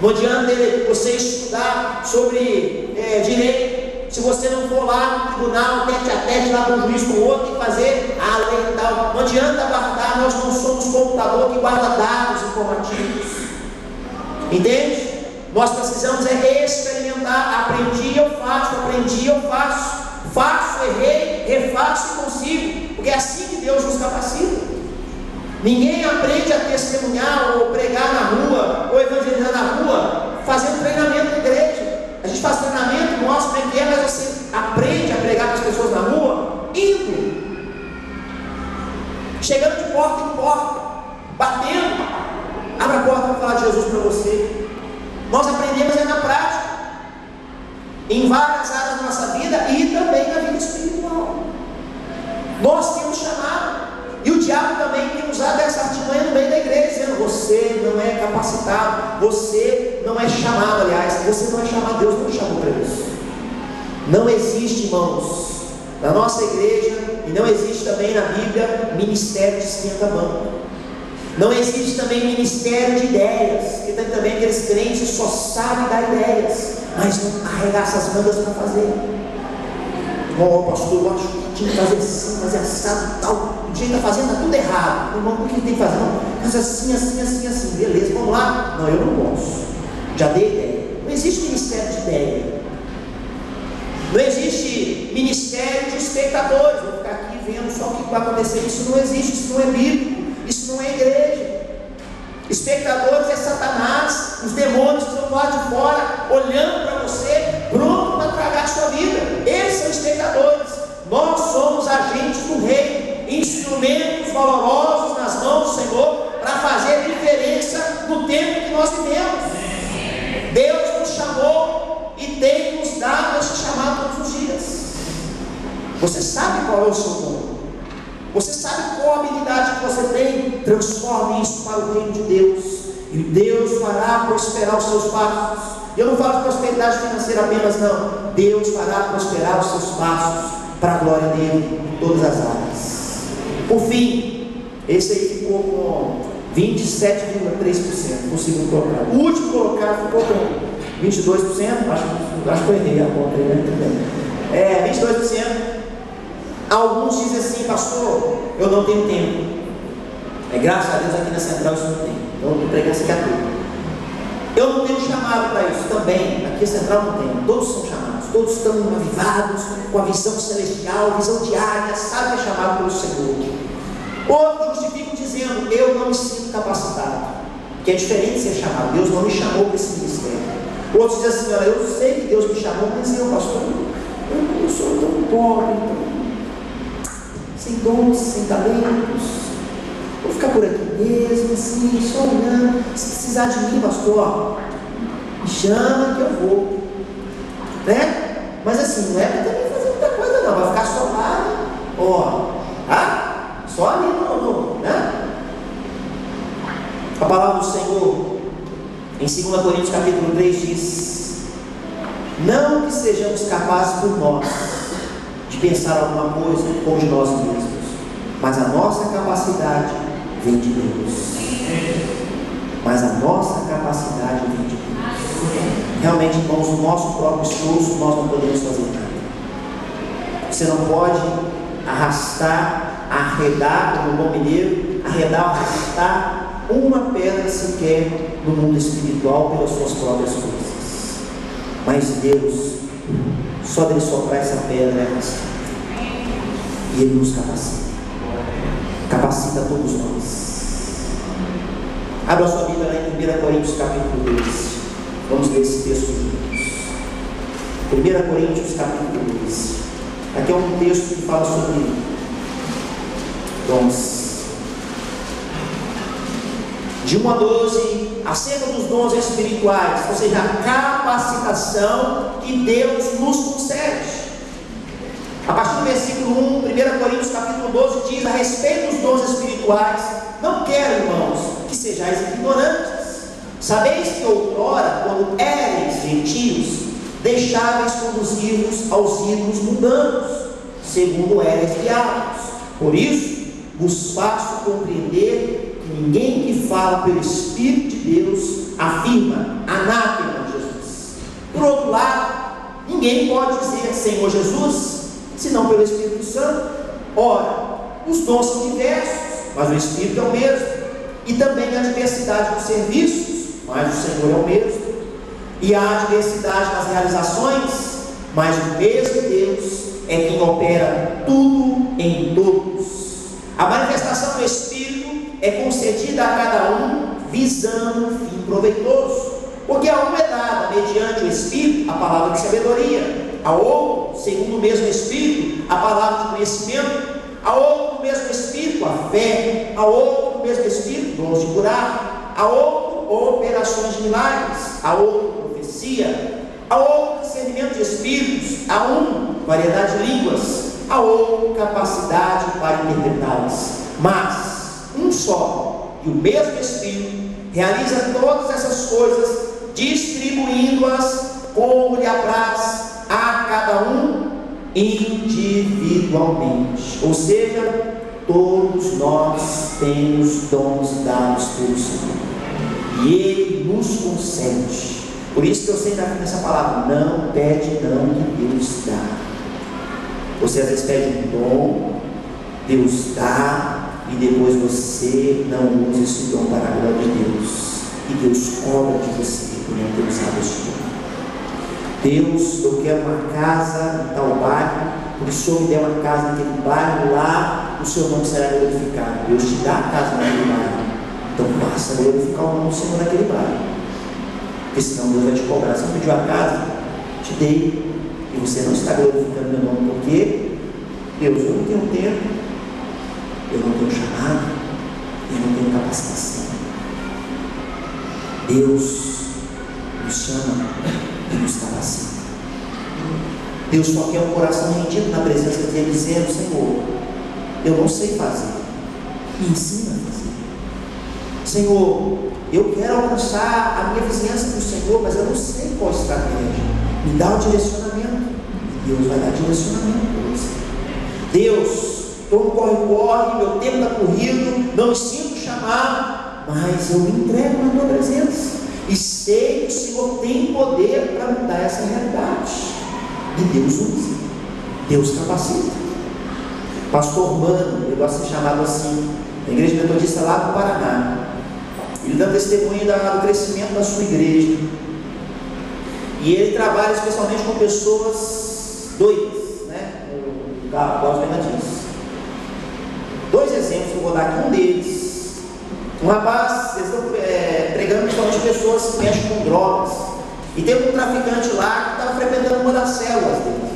Não adianta você estudar sobre direito, se você não for lá no tribunal, tete a tete, lá com um juiz com o outro, e fazer a lei e tal. Não adianta guardar, nós não somos computador que guarda dados informativos. Entende? Nós precisamos experimentar. Aprendi, eu faço. Faço, errei, refaço e consigo. Porque é assim que Deus nos capacita. Ninguém aprende a testemunhar ou pregar na rua, ou evangelizar na rua, fazendo treinamento na igreja. A gente faz treinamento, mostra como é que é, mas você aprende a pregar para as pessoas na rua, indo, chegando de porta em porta, batendo. Abra a porta para falar de Jesus para você. Nós aprendemos na prática, em várias áreas da nossa vida e também na vida espiritual. Nós temos chamado, e o diabo também tem usado essa artimanha no meio da igreja, dizendo: você não é capacitado, você não é chamado. Aliás, você não é chamado, Deus não te chamou para isso. Não existe, irmãos, Na nossa igreja, e não existe também na Bíblia, ministério de esquenta-banco. Não existe também ministério de ideias, porque tem também aqueles crentes que só sabem dar ideias, mas não arregaçam as mangas para fazer. Pastor, eu acho que tinha que fazer assim, fazer assado e tal. O dia está fazendo, está tudo errado. Irmão, o que ele tem que fazer? Não, mas assim. Beleza, vamos lá? Não, eu não posso. Já dei ideia. Não existe ministério de ideia. Não existe ministério de espectadores. Vou ficar aqui vendo só o que vai acontecer. Isso não existe, isso não é bíblico. Isso não é igreja. Espectadores é Satanás, os demônios que estão lá de fora, olhando para você, pronto para tragar a sua vida. Eles são espectadores. Nós somos agentes do Rei, instrumentos valorosos nas mãos do Senhor, para fazer diferença no tempo que nós vivemos. Deus nos chamou e tem nos dado esse chamado todos os dias. Você sabe qual é o seu dom? Você sabe qual a habilidade que você tem? Transforme isso para o reino de Deus, e Deus fará prosperar os seus passos. Eu não falo de prosperidade financeira apenas, não. Deus fará prosperar os seus passos para a glória dele em todas as áreas. Por fim, esse aí ficou com 27,3%, conseguiu colocar. O último colocado ficou com 22%, acho que eu errei a conta aí, né? 22%. Alguns dizem assim: pastor, eu não tenho tempo. Graças a Deus aqui na Central isso não tem. Então eu prego essa aqui a tudo. Eu não tenho chamado para isso também. Aqui a Central não tem. Todos são chamados, todos estão avivados, com a visão celestial, visão diária, sabe que é chamado pelo Senhor. Outros justificam dizendo: eu não me sinto capacitado, que é diferente de ser chamado. Deus não me chamou para esse ministério. Outros dizem assim: olha, eu sei que Deus me chamou, mas eu, pastor, eu sou tão pobre, sem dons, sem talentos, vou ficar por aqui mesmo, assim, só olhando. Se precisar de mim, pastor, me chama que eu vou, né? Mas assim, não é para também fazer muita coisa, não. Vai ficar só lá, só ali, né? A palavra do Senhor em 2 Coríntios capítulo 3 diz: não que sejamos capazes por nós de pensar alguma coisa ou de nós mesmos, mas a nossa capacidade vem de Deus. Mas a nossa capacidade vem de Deus. Realmente, irmãos, o nosso próprio esforço nós não podemos fazer nada. Você não pode arredar, como o bom mineiro, arrastar uma pedra sequer no mundo espiritual pelas suas próprias forças. Mas Deus, só dele soprar essa pedra é arrastar. E Ele nos capacita todos nós. Abra a sua Bíblia lá em 1 Coríntios capítulo 2. Vamos ler esse texto juntos. 1 Coríntios capítulo 2. Aqui é um texto que fala sobre dons. De 1 a 12, acerca dos dons espirituais, ou seja, a capacitação que Deus nos concede. A partir do versículo 1, 1 Coríntios capítulo 12 diz a respeito dos dons espirituais: não quero, irmãos, que sejais ignorantes. Sabeis que outrora, quando éreis gentios, deixáveis conduzir-vos aos ídolos mundanos, segundo éreis guiados. Por isso, vos faço compreender que ninguém que fala pelo Espírito de Deus afirma anátema Jesus. Por outro lado, ninguém pode dizer Senhor Jesus, senão pelo Espírito Santo. Ora, os dons são diversos, mas o Espírito é o mesmo, e também há diversidade dos serviços, mas o Senhor é o mesmo, e há diversidade nas realizações, mas o mesmo Deus é quem opera tudo em todos. A manifestação do Espírito é concedida a cada um visando um fim proveitoso, porque a um é dada mediante o Espírito a palavra de sabedoria, a outro, segundo o mesmo Espírito, a palavra de conhecimento, a outro, do mesmo Espírito, a fé, a outro, do mesmo Espírito, dons de curar, a outro, operações de milagres, a outro, profecia, a outro, discernimento de espíritos, a um, variedade de línguas, a outro, capacidade para interpretá-las. Mas um só e o mesmo Espírito realiza todas essas coisas, distribuindo-as como lhe apraz a cada um individualmente. Ou seja, todos nós temos dons dados pelo Senhor, e Ele nos concede. Por isso que eu sempre afirmo essa palavra: não pede não, que Deus dá. Você às vezes pede um dom, Deus dá, e depois você não usa esse dom para a glória de Deus, e Deus cobra de você por não ter usado esse dom. Deus, eu quero uma casa em tal bairro, porque se o Senhor me der uma casa naquele bairro, lá o seu nome será glorificado. Deus te dá a casa naquele bairro, então passa a glorificar o nome do Senhor naquele bairro, porque senão Deus vai te cobrar. Você pediu a casa, te dei, e você não está glorificando meu nome, porque Deus, eu não tenho tempo, eu não tenho chamado, eu não tenho capacitação. Deus nos chama e nos capacita. Deus só quer um coração rendido na presença dele, dizendo: Senhor, eu não sei fazer, me ensina a fazer. Senhor, eu quero alcançar a minha vizinhança do Senhor, mas eu não sei qual estratégia. Me dá o direcionamento, e Deus vai dar direcionamento para você. Deus, estou no corre-corre, meu tempo está corrido, não me sinto chamado, mas eu me entrego na tua presença, e sei que o Senhor tem poder para mudar essa realidade. E Deus usa, Deus capacita. Pastor Mano, eu gosto de ser chamado assim, na igreja metodista lá do Paraná, ele dá testemunho do crescimento da sua igreja, e ele trabalha especialmente com pessoas doidas, né? Agora os Bernardinos. Dois exemplos que eu vou dar aqui. Um deles, um rapaz, eles estão pregando principalmente pessoas que mexem com drogas, e tem um traficante lá que estava frequentando uma das células dele.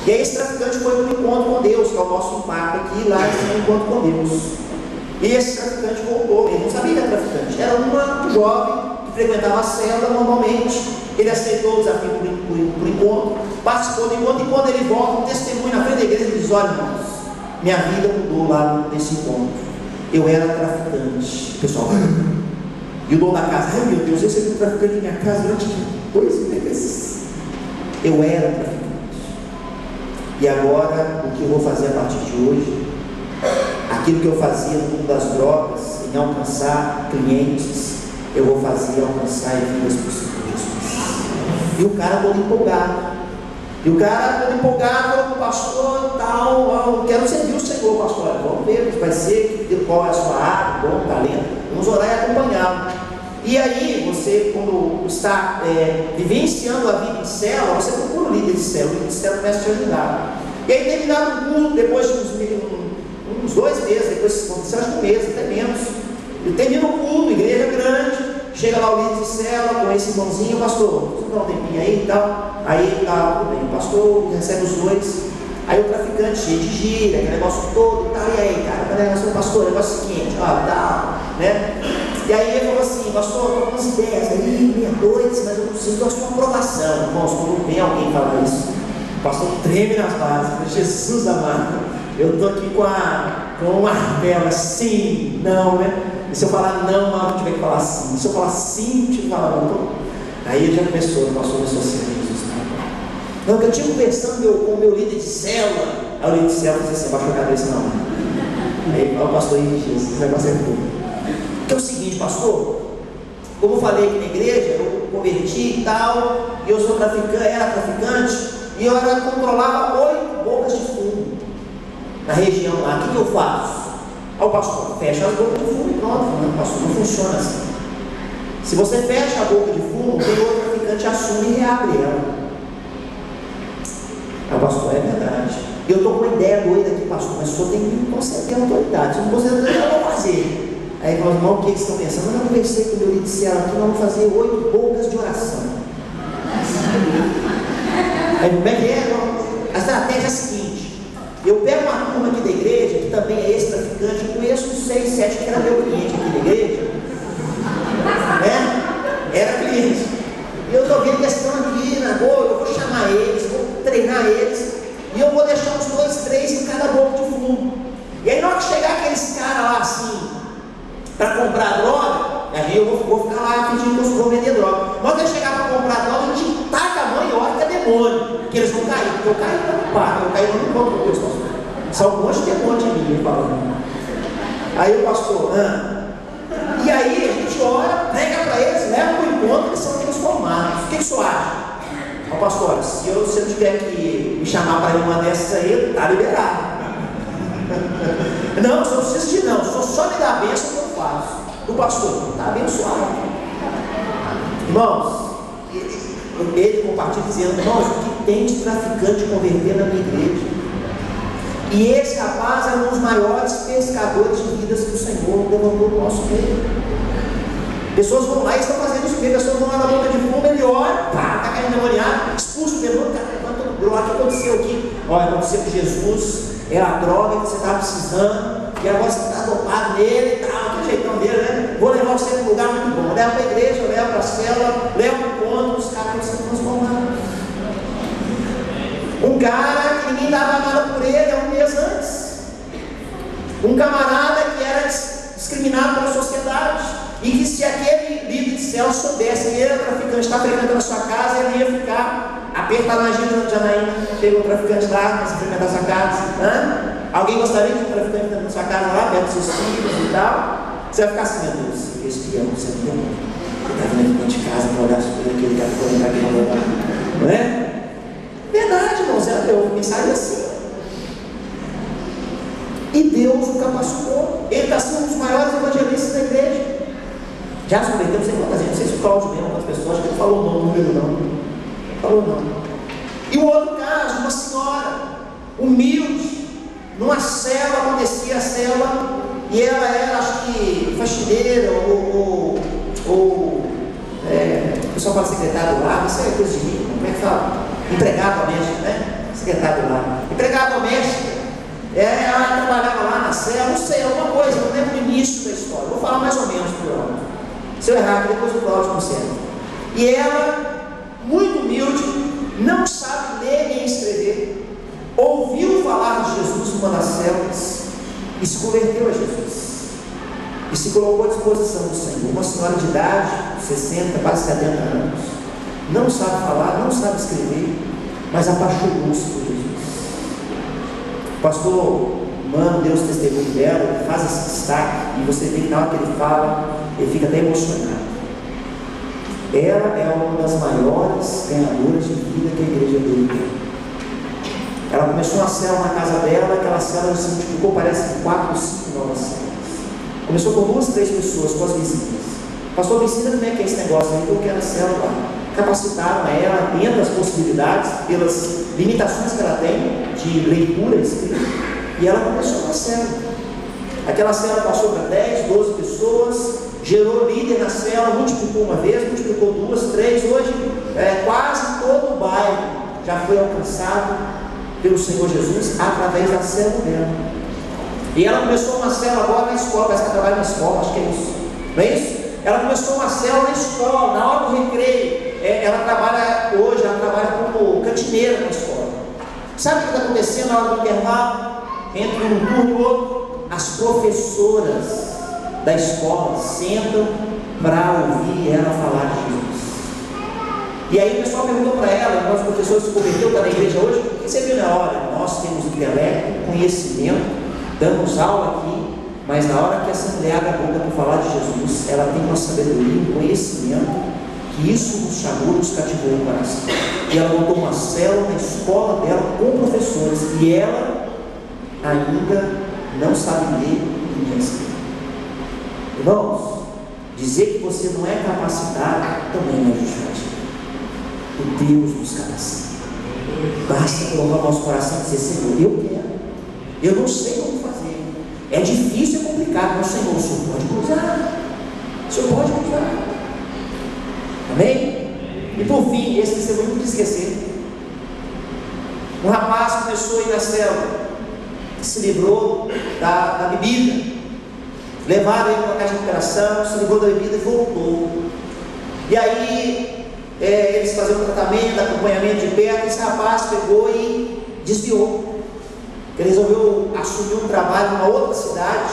E aí esse traficante foi para um encontro com Deus, que é o nosso impacto aqui, lá esse encontro com Deus. E esse traficante voltou, ele não sabia que era traficante, era um jovem que frequentava a célula normalmente. Ele aceitou o desafio por encontro, participou do encontro, e quando ele volta, um testemunho na frente da igreja, ele diz: olha, irmãos, minha vida mudou lá nesse encontro. Eu era traficante. Pessoal, e o dono da casa: ai meu Deus, esse é o traficante em minha casa durante 2 meses. Eu era traficante. E agora, o que eu vou fazer a partir de hoje? Aquilo que eu fazia no mundo das drogas, em alcançar clientes, eu vou fazer alcançar vidas por Senhor Jesus. E o cara todo empolgado. Falou com o pastor, tal, eu quero servir o Senhor, pastor. Vamos ver o que vai ser, qual é a sua área, bom talento. Vamos orar e acompanhá-lo. E aí, você, quando está vivenciando a vida em célula, você procura o líder de célula, o líder de célula começa a te ajudar. E aí, terminado o culto, depois de uns 2 meses, depois que aconteceu, acho que 1 mês, até menos, ele termina o culto, igreja grande, chega lá o líder de célula com esse irmãozinho: pastor, você dá um tempinho aí e tal. Aí tá, tudo bem, o pastor recebe os 2. Aí o traficante, cheio de gira, aquele negócio todo e tal. E aí, cara, o negócio do pastor, o negócio seguinte, ó, tal, né? E aí ele falou assim: pastor, eu tô com umas ideias aí, meia doidas, mas eu preciso da sua aprovação. Irmãos, quando vem alguém falar isso, o pastor treme nas bases. Jesus amado, eu tô aqui com uma martela, sim, não, né? E se eu falar não, eu tiver que falar sim. Se eu falar sim, eu tiver que falar não. Aí ele já começou, o pastor começou assim: Jesus, não, que eu tinha conversando com o meu líder de célula. Aí o líder de célula disse assim: baixa a cabeça não. Aí o pastor disse: Jesus, esse negócio é tudo. Que é o seguinte, pastor, como eu falei aqui na igreja, eu converti e tal, e eu sou traficante, era traficante, e eu controlava 8 bocas de fumo na região lá. O que eu faço? Aí o pastor: fecha as bocas de fumo e pronto. Não, pastor, não funciona assim. Se você fecha a boca de fumo, tem outro traficante, assume e reabre ela. Aí o pastor: é verdade. Eu estou com uma ideia doida aqui, pastor, mas o senhor tem que ter autoridade. Se não você não vai fazer. Aí ele falou: irmão, o que vocês estão pensando? Eu conversei com o meu líder de célula aqui, nós vamos fazer 8 bocas de oração. Aí como é que é? A estratégia é a seguinte: eu pego uma turma aqui da igreja, que também é esse traficante, eu conheço uns 6, 7 que era meu cliente aqui da igreja, né? Era cliente. E eu estou vendo que eles estão aqui na boa, eu vou chamar eles, vou treinar eles, e eu vou deixar uns 2, 3 em cada boca de fumo. E aí na hora que chegar aqueles caras lá assim, para comprar droga, aí eu vou ficar lá fingindo que eu vou vender droga. Na hora que chegar para comprar droga, a gente taca a mão e ora que é demônio. porque eles vão cair, porque eu caí não para, eu caí não encontro com Deus, pastor. Só um monte de demônio em mim, falando. Aí o pastor, e aí a gente ora, prega para eles, leva para o encontro, eles são transformados. O que o senhor acha? Ó, pastor, se eu tiver que me chamar para ir uma dessas aí, está liberado. Não, eu não preciso de não, só me dá a bênção que eu faço. O pastor, está abençoado. Irmãos, ele compartilha dizendo, irmãos, o que tem de traficante converter na minha igreja? E esse rapaz é um dos maiores pescadores de vidas que o Senhor levantou no nosso meio. Pessoas vão lá e estão fazendo isso mesmo, pessoas vão lá na boca de fumo, ele ora, pá, está caindo demoniado, expulsa o demônio, levanta o bloco, o que aconteceu aqui? Olha, aconteceu com Jesus, é a droga que você está precisando, e agora você está dopado nele e tal, que jeitão dele, né? Vou levar você para um lugar muito bom, leva para a igreja, leva para a célula, leva para o encontro, os caras estão sendo transformados. Um cara que ninguém dava nada por ele há um mês antes, um camarada que era discriminado pela sociedade, e que se aquele líder de céu soubesse que ele era traficante, está frequentando a sua casa, ele ia ficar apertado na agenda de Janaína, pegou um traficante lá, para se frequentar a sua casa. Alguém gostaria de um traficante na sua casa lá, perto dos seus filhos e tal? Você vai ficar assim, meu Deus, esse espião, você não está vindo aqui de casa para olhar as coisas que ele quer for entrar aqui no lugar, não é? Verdade, irmãos, eu mensagem assim. E Deus o capacitou. Ele está sendo um dos maiores evangelistas da igreja. Já nos convertemos em quantas gente? Não sei se o Cláudio mesmo, quantas pessoas, que não falou o número não. Falou não. E o outro caso, uma senhora humilde, numa cela, acontecia a cela, e ela era, acho que, faxineira, o pessoal fala secretário do lar, isso é coisa de rico, como é que fala? Empregado doméstico, né? Secretário do lar. Empregado doméstico. Ela trabalhava lá na cela, não sei, alguma coisa, não lembro o início da história. Vou falar mais ou menos por alto. Se eu errar, depois o Cláudio conserta. E ela, muito humilde, não sabe ler nem escrever, ouviu falar de Jesus numa das celas e se converteu a Jesus. E se colocou à disposição do Senhor. Uma senhora de idade, 60, quase 70 anos. Não sabe falar, não sabe escrever, mas apaixonou-se por Jesus. O pastor Mano, Deus testemunho dela, ele faz esse destaque, e você vê que na hora que ele fala, ele fica até emocionado. Ela é uma das maiores ganhadoras de vida que a igreja deu. Ela começou uma célula na casa dela, aquela célula se multiplicou, parece que 4 ou 5 novas células. Começou com 2, 3 pessoas, com as vizinhas. Pastor, me ensina como é que é esse negócio aí, que eu quero a célula lá. Capacitaram ela dentro das possibilidades, pelas limitações que ela tem de leitura e escrita, e ela começou uma célula. Aquela célula passou para 10, 12 pessoas, gerou líder na célula, multiplicou uma vez, multiplicou 2, 3, hoje quase todo o bairro já foi alcançado pelo Senhor Jesus através da célula dela. E ela começou uma célula agora na escola, parece que ela trabalha na escola, acho que é isso, não é isso? Ela começou uma célula na escola, na hora do recreio. Ela trabalha hoje, ela trabalha como cantineira na escola. Sabe o que está acontecendo na hora do intervalo? Entre um turno e outro, as professoras da escola sentam para ouvir ela falar de Jesus. E aí o pessoal perguntou para ela, nós professores se converteu, está na igreja hoje, o que você viu na hora? Nós temos intelecto, conhecimento, damos aula aqui, mas na hora que essa mulher abre a boca para falar de Jesus, ela tem uma sabedoria, um conhecimento, que isso nos chamou, nos cativou o coração. E ela montou uma célula na escola dela com professores, e ela ainda não sabe ler e nem escrever. Irmãos, dizer que você não é capacitado também não é justificativo. O Deus nos capacita. Basta colocar o nosso coração e dizer: Senhor, eu quero, eu não sei como fazer, é difícil, é complicado, mas Senhor, o Senhor pode me usar, o Senhor pode me usar. Amém? E por fim, esse testemunho não precisa esquecer. Um rapaz começou a ir na célula, se livrou da bebida, levaram ele para a casa de recuperação, se livrou da bebida e voltou. E aí eles faziam um tratamento, acompanhamento de perto. Esse rapaz pegou e desviou. Ele resolveu assumir um trabalho em uma outra cidade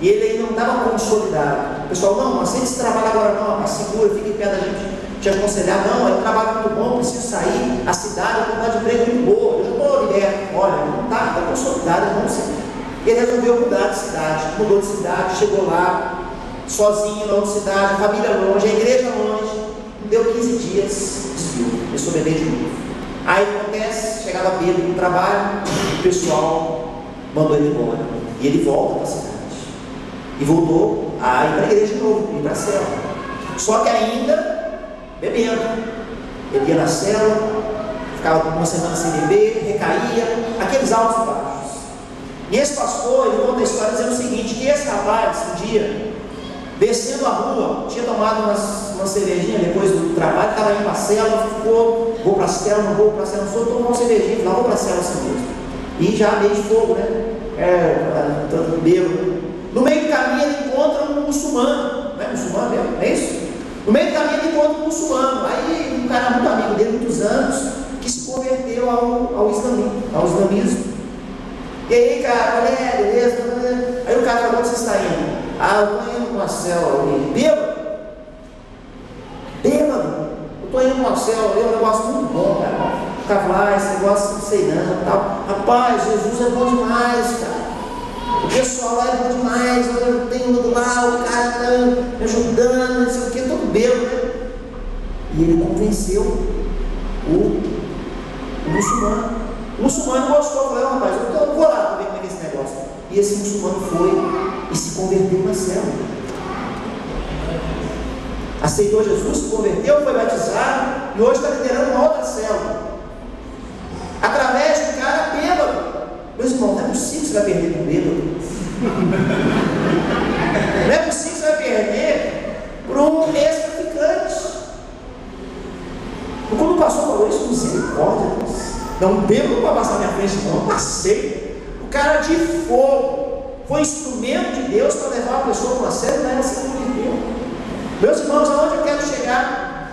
e ele ainda não estava consolidado. O pessoal: não, aceita esse trabalho agora não, rapaz, segura, fica em pé da gente. te aconselhar, não, é um trabalho muito bom, preciso sair, a cidade, a oportunidade de emprego é muito boa, eu já estou liberto, olha, não está consolidado, é bom ser. Ele resolveu mudar de cidade, mudou de cidade, chegou lá, sozinho na outra cidade, a família longe, a igreja longe, não deu 15 dias, desviou, começou a beber de novo. Aí acontece, chegava bêbado no trabalho, o pessoal mandou ele embora, e ele volta para a cidade, e voltou a ir para a igreja de novo, ir para a cela, só que ainda bebendo. Ele ia na cela, ficava uma semana sem beber, recaía, aqueles altos e baixos. E esse pastor, ele conta a história dizendo o seguinte, que esse rapaz, um dia, descendo a rua, tinha tomado uma cervejinha depois do trabalho, estava indo para a cela, ficou, vou para a cela, não vou para a cela, não sou, tomou uma cervejinha, não vou para a cela assim mesmo. E já meio de fogo, né? Tanto bêbado. No meio do caminho ele encontra um muçulmano, não é muçulmano mesmo? É isso? No meio do caminho ele encontra um muçulmano, aí um cara muito amigo dele, muitos anos, que se converteu ao islamismo. E aí, cara, beleza? Aí o cara falou: onde você está indo? Eu estou indo para uma cela ali. Bêbado? Eu estou indo para uma cela ali, é um negócio muito bom, cara. Ficar esse negócio, não sei não, tal. Rapaz, Jesus é bom demais, cara. O pessoal lá é bom demais, eu tenho ido lá, o cara está me ajudando, não sei o que, todo bêbado, né? E ele convenceu o muçulmano. O muçulmano gostou, falou: rapaz, eu vou lá para ver como é que é esse negócio. E esse muçulmano foi e se converteu na cela. Aceitou Jesus, se converteu, foi batizado e hoje está liderando uma outra célula. Através de um cara bêbado. Meus irmãos, não é possível que você vai perder com bêbado. Não é possível que você vai perder por um ex-traficante. Quando o pastor falou isso, misericórdia, não bêbado para passar na minha frente, não, passei. O cara de fogo foi instrumento de Deus para levar a pessoa para uma série, não era assim que Deus. Meus irmãos, aonde eu quero chegar?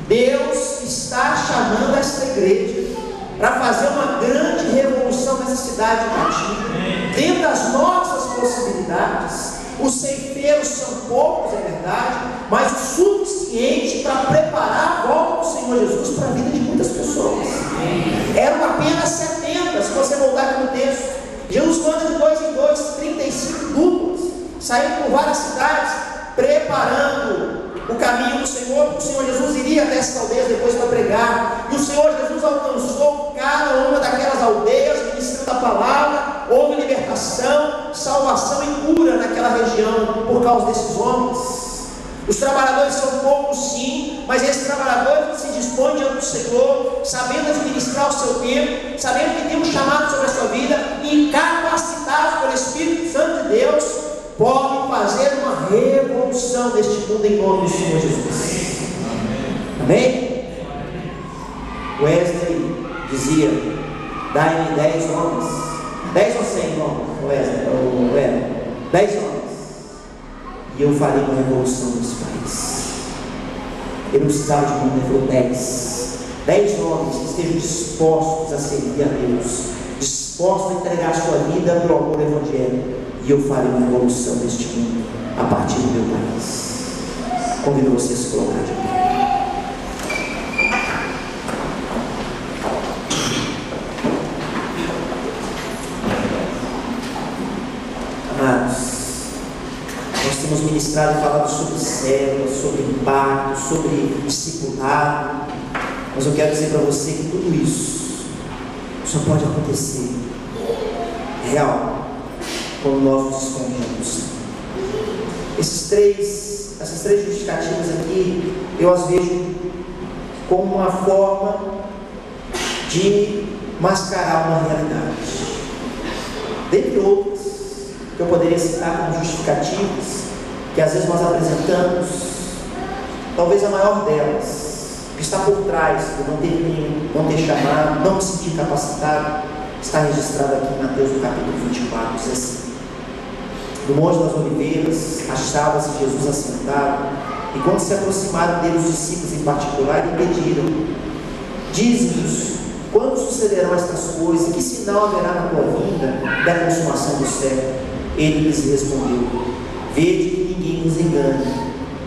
Deus está chamando esta igreja para fazer uma grande revolução nessa cidade de Ipatinga, dentro das nossas possibilidades. Os ceifeiros são poucos, é verdade, mas o suficiente para preparar a volta do Senhor Jesus para a vida de muitas pessoas. Eram apenas 70, se você voltar aqui no texto. Jesus manda de 2 em 2, 35 duplas, saindo por várias cidades, preparando o caminho do Senhor, porque o Senhor Jesus iria até essas aldeias depois para pregar. E o Senhor Jesus alcançou cada uma daquelas aldeias, ministrando a palavra. Houve libertação, salvação e cura naquela região por causa desses homens. Os trabalhadores são poucos, sim, mas esses trabalhadores se dispõem diante do Senhor, sabendo administrar o seu tempo, sabendo que tem um chamado sobre a sua vida, e capacitados pelo Espírito Santo de Deus, podem fazer uma revolução neste mundo em nome do Senhor Jesus. Amém? Wesley dizia: dai-me 10 homens. 10 ou 100, irmão? Wesley, 10 homens, e eu farei uma revolução nesse país. Ele não precisava de muito, ele falou 10 homens que estejam dispostos a servir a Deus, dispostos a entregar a sua vida pelo amor ao Evangelho, e eu farei uma revolução neste mundo a partir do meu país. Convido vocês a se colocar de pé. Amados, nós temos ministrado e falado sobre células, sobre impacto, sobre discipulado, mas eu quero dizer para você que tudo isso só pode acontecer real quando nós nos escondemos. Essas três justificativas aqui, eu as vejo como uma forma de mascarar uma realidade. Dentre outras, que eu poderia citar como justificativas, que às vezes nós apresentamos, talvez a maior delas, que está por trás de não ter chamado, não me sentir capacitado, está registrado aqui em Mateus no capítulo 24, diz assim: no Monte das Oliveiras, achava-se Jesus assentado, e quando se aproximaram dele os discípulos em particular, lhe pediram: diz-nos, quando sucederão estas coisas, e que sinal haverá na tua vinda da consumação do século? Ele lhes respondeu: vede que ninguém nos engane,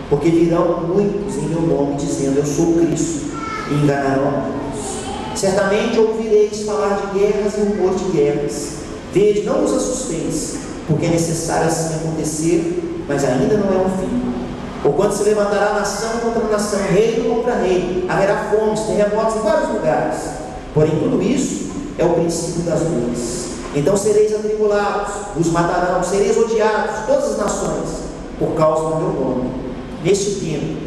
porque virão muitos em meu nome, dizendo: eu sou Cristo, e enganarão a muitos. Certamente ouvireis falar de guerras e rumor de guerras. Vede, não vos assusteis, porque é necessário assim acontecer, mas ainda não é o fim. Porquanto se levantará nação contra nação, reino contra reino, haverá fomes, terremotos em vários lugares. Porém, tudo isso é o princípio das dores. Então sereis atribulados, vos matarão, sereis odiados, todas as nações, por causa do meu nome. Neste tempo,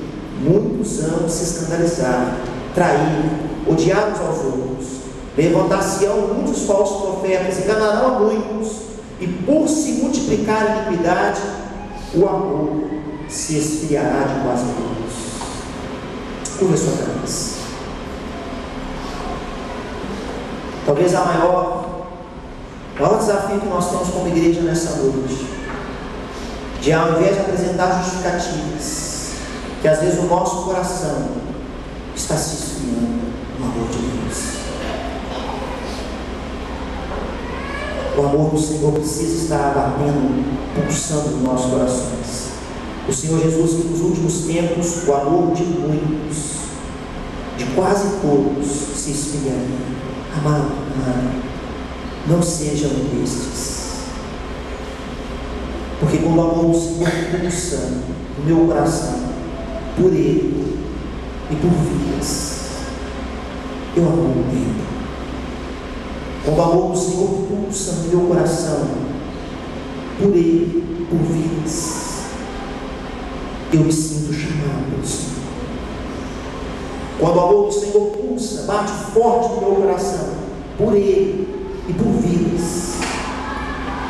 muitos hão se escandalizar, trair, odiar uns aos outros. Levantar-se-ão muitos falsos profetas, enganarão a muitos, e por se multiplicar a iniquidade, o amor se esfriará de quase todos. Curva a sua cabeça. Talvez o maior desafio que nós temos como igreja nessa noite, de ao invés de apresentar justificativas, que às vezes o nosso coração está se esfriando no amor de Deus. O amor do Senhor precisa estar batendo, pulsando nos nossos corações. O Senhor Jesus, que nos últimos tempos o amor de muitos, de quase todos, se esfriaria. Amado, não sejam destes, porque quando o amor do Senhor pulsa no meu coração, por Ele e por vidas, eu amo o tempo. Quando o amor do Senhor pulsa no meu coração, por Ele, por vidas, eu me sinto chamado pelo Senhor. Quando o amor do Senhor pulsa, bate forte no meu coração, por Ele e por vidas,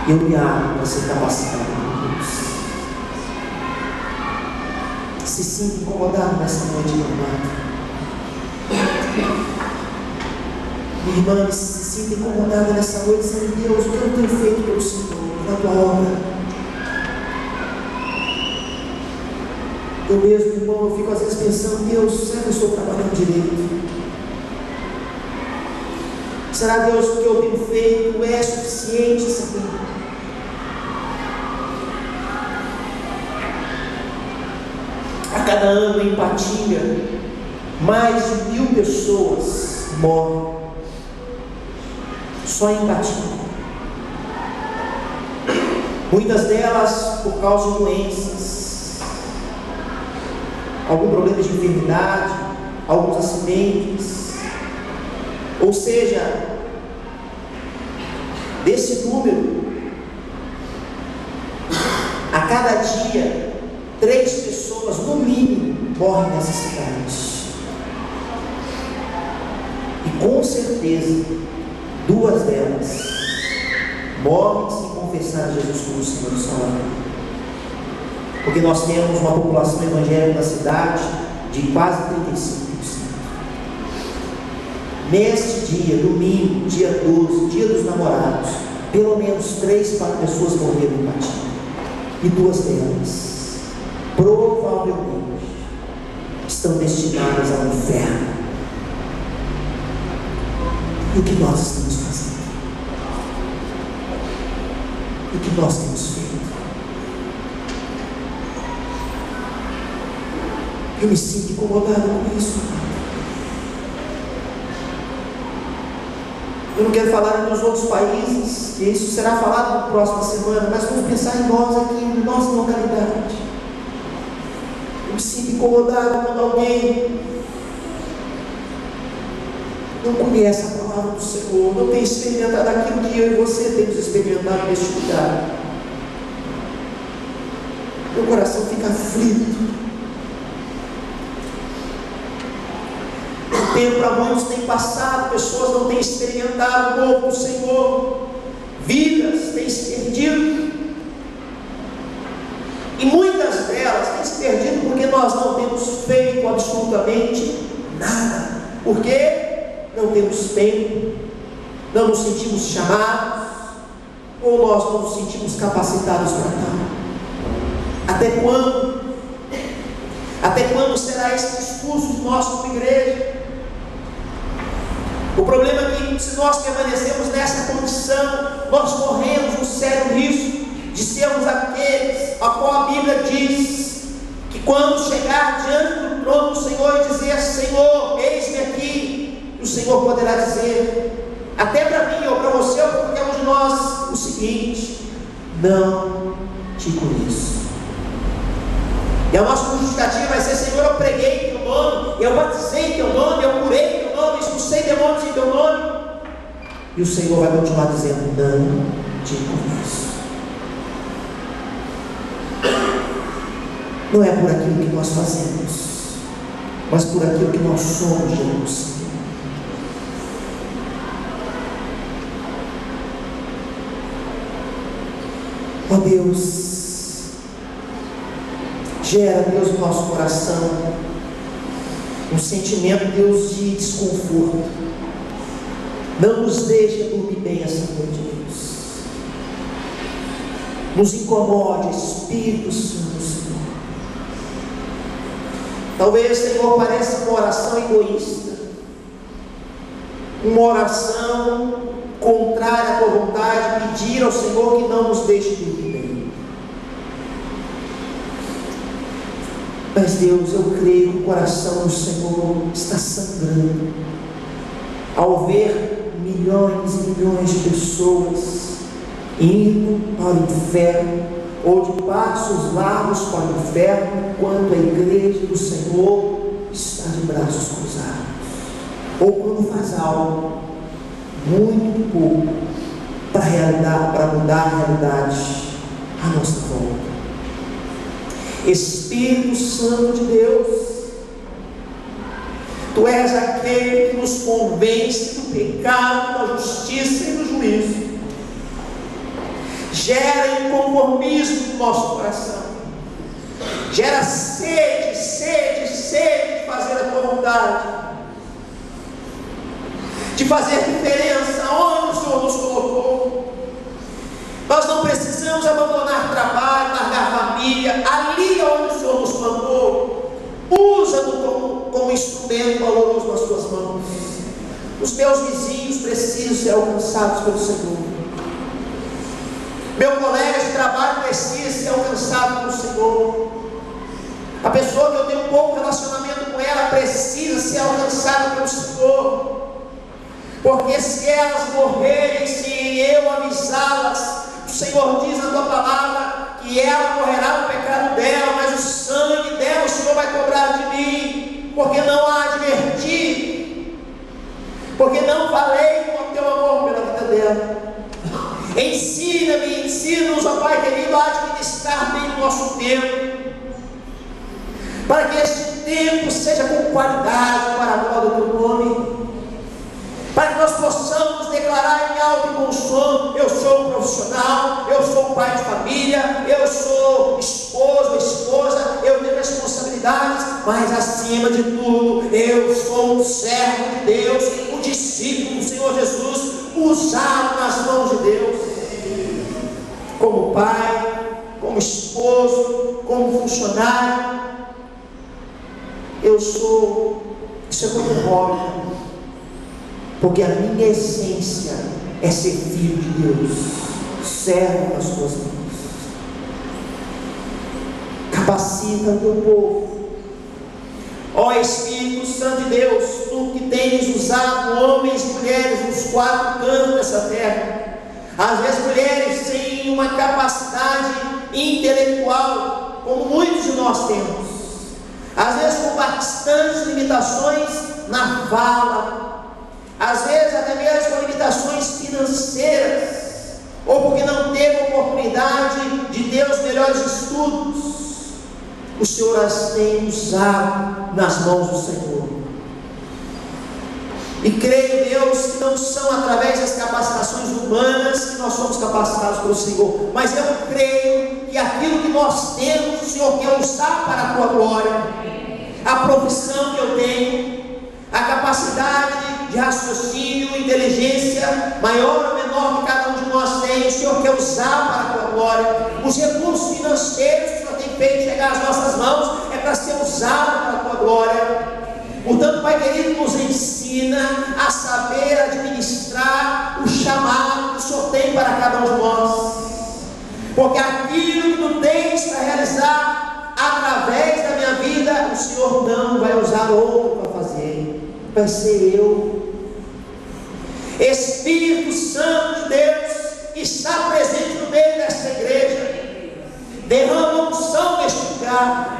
eu me abro para ser capacitado por Deus. Se sinta incomodado nessa noite, meu amado. Minha irmã, se sinta incomodada nessa noite, dizendo: Deus, o que eu tenho feito pelo Senhor, na tua obra? Eu mesmo, irmão, eu fico às vezes pensando: Deus, será que eu estou trabalhando direito? Será, Deus, que o que eu tenho feito é suficiente, Senhor? A cada ano, em Patinga, mais de 1.000 pessoas morrem só em Patinga. Muitas delas por causa de doenças, algum problema de enfermidade, alguns acidentes. Ou seja, desse número, a cada dia 3 pessoas no mínimo morrem nessa cidade, e com certeza 2 delas morrem sem confessar Jesus como Senhor e Salvador. Porque nós temos uma população evangélica na cidade de quase 35%. Neste dia, domingo, dia 12, dia dos namorados, pelo menos 3, 4 pessoas morreram em Patinga, e 2 delas provavelmente estão destinadas ao inferno. E o que nós estamos fazendo? O que nós temos feito? Eu me sinto incomodado com isso. Eu não quero falar nos outros países, que isso será falado na próxima semana, mas vamos pensar em nós aqui, em nossa localidade. Eu me sinto incomodado quando alguém não conhece a palavra do Senhor, não tem experimentado aquilo que eu e você temos experimentado neste lugar. Meu coração fica aflito. O tempo para muitos tem passado, pessoas não têm experimentado o novo do Senhor, vidas têm se perdido, e muitas delas têm se perdido porque nós não temos feito absolutamente nada. Por quê? Não temos tempo, não nos sentimos chamados, ou nós não nos sentimos capacitados para tal. Até quando? Até quando será esse discurso de nós como igreja? O problema é que, se nós permanecemos nessa condição, nós corremos um sério risco de sermos aqueles a qual a Bíblia diz que quando chegar diante do trono do Senhor e dizer: Senhor, eis-me aqui, o Senhor poderá dizer, até para mim ou para você ou para qualquer um de nós, o seguinte: não te conheço. E a nossa justificativa vai ser: Senhor, eu preguei em teu nome, eu batizei em teu nome, eu curei em teu nome, expulsei demônios em teu nome. E o Senhor vai continuar dizendo: não te conheço. Não é por aquilo que nós fazemos, mas por aquilo que nós somos diante do Senhor. Ó Deus, gera, Deus, no nosso coração um sentimento, Deus, de desconforto. Não nos deixe dormir bem essa noite, Deus. Nos incomode, Espírito Santo, Senhor. Talvez, Senhor, pareça uma oração egoísta, uma oração contrária à tua vontade, pedir ao Senhor que não nos deixe dormir bem. Mas, Deus, eu creio que o coração do Senhor está sangrando ao ver milhões e milhões de pessoas indo para o inferno, ou de passos largos para o inferno, enquanto a igreja do Senhor está de braços cruzados, ou quando faz algo muito pouco para mudar a realidade à nossa volta. Espírito Santo de Deus, Tu és aquele que nos convence do pecado, da justiça e do juízo. Gera inconformismo no nosso coração, gera sede de fazer a tua vontade, de fazer diferença onde o Senhor nos colocou. Nós não precisamos abandonar trabalho, largar família, ali onde o Senhor nos plantou. Usa-nos como instrumento valoroso nas tuas mãos. Os meus vizinhos precisam ser alcançados pelo Senhor. Meu colega de trabalho precisa ser alcançado pelo Senhor. A pessoa que eu tenho um pouco relacionamento com ela precisa ser alcançada pelo Senhor. Porque se elas morrerem sem eu avisá-las, o Senhor diz na tua palavra que ela morrerá no pecado dela, mas o sangue dela o Senhor vai cobrar de mim, porque não a adverti, porque não falei com o teu amor pela vida dela. Ensina-nos, ó Pai querido, a administrar bem o nosso tempo, para que este tempo seja com qualidade para a glória do teu nome, para que nós possamos declarar em alto e bom som: eu sou um profissional, eu sou pai de família, eu sou esposo, esposa, eu tenho responsabilidades, mas acima de tudo, eu sou um servo de Deus, um discípulo do Senhor Jesus, usado nas mãos de Deus, como pai, como esposo, como funcionário. Eu sou, isso é como hobby, porque a minha essência é ser filho de Deus, servo nas tuas mãos. Capacita o teu povo, ó Espírito Santo de Deus, Tu que tens usado homens e mulheres nos quatro cantos dessa terra, às vezes mulheres sem uma capacidade intelectual, como muitos de nós temos, às vezes com bastantes limitações na fala, às vezes até mesmo com limitações financeiras, ou porque não teve oportunidade de ter os melhores estudos. O Senhor as tem usado nas mãos do Senhor. E creio, Deus, que não são através das capacitações humanas que nós somos capacitados pelo Senhor, mas eu creio que aquilo que nós temos, o Senhor quer usar para a tua glória. A profissão que eu tenho, a capacidade de raciocínio, inteligência, maior ou menor que cada um de nós tem, o Senhor quer usar para a tua glória. Os recursos financeiros que o Senhor tem feito chegar às nossas mãos é para ser usado para a tua glória. Portanto, Pai querido, nos ensina a saber administrar o chamado que o Senhor tem para cada um de nós, porque aquilo que tu tens para realizar através da Senhor não vai usar outro para fazer, vai ser eu. Espírito Santo de Deus está presente no meio desta igreja. Derrama unção neste lugar.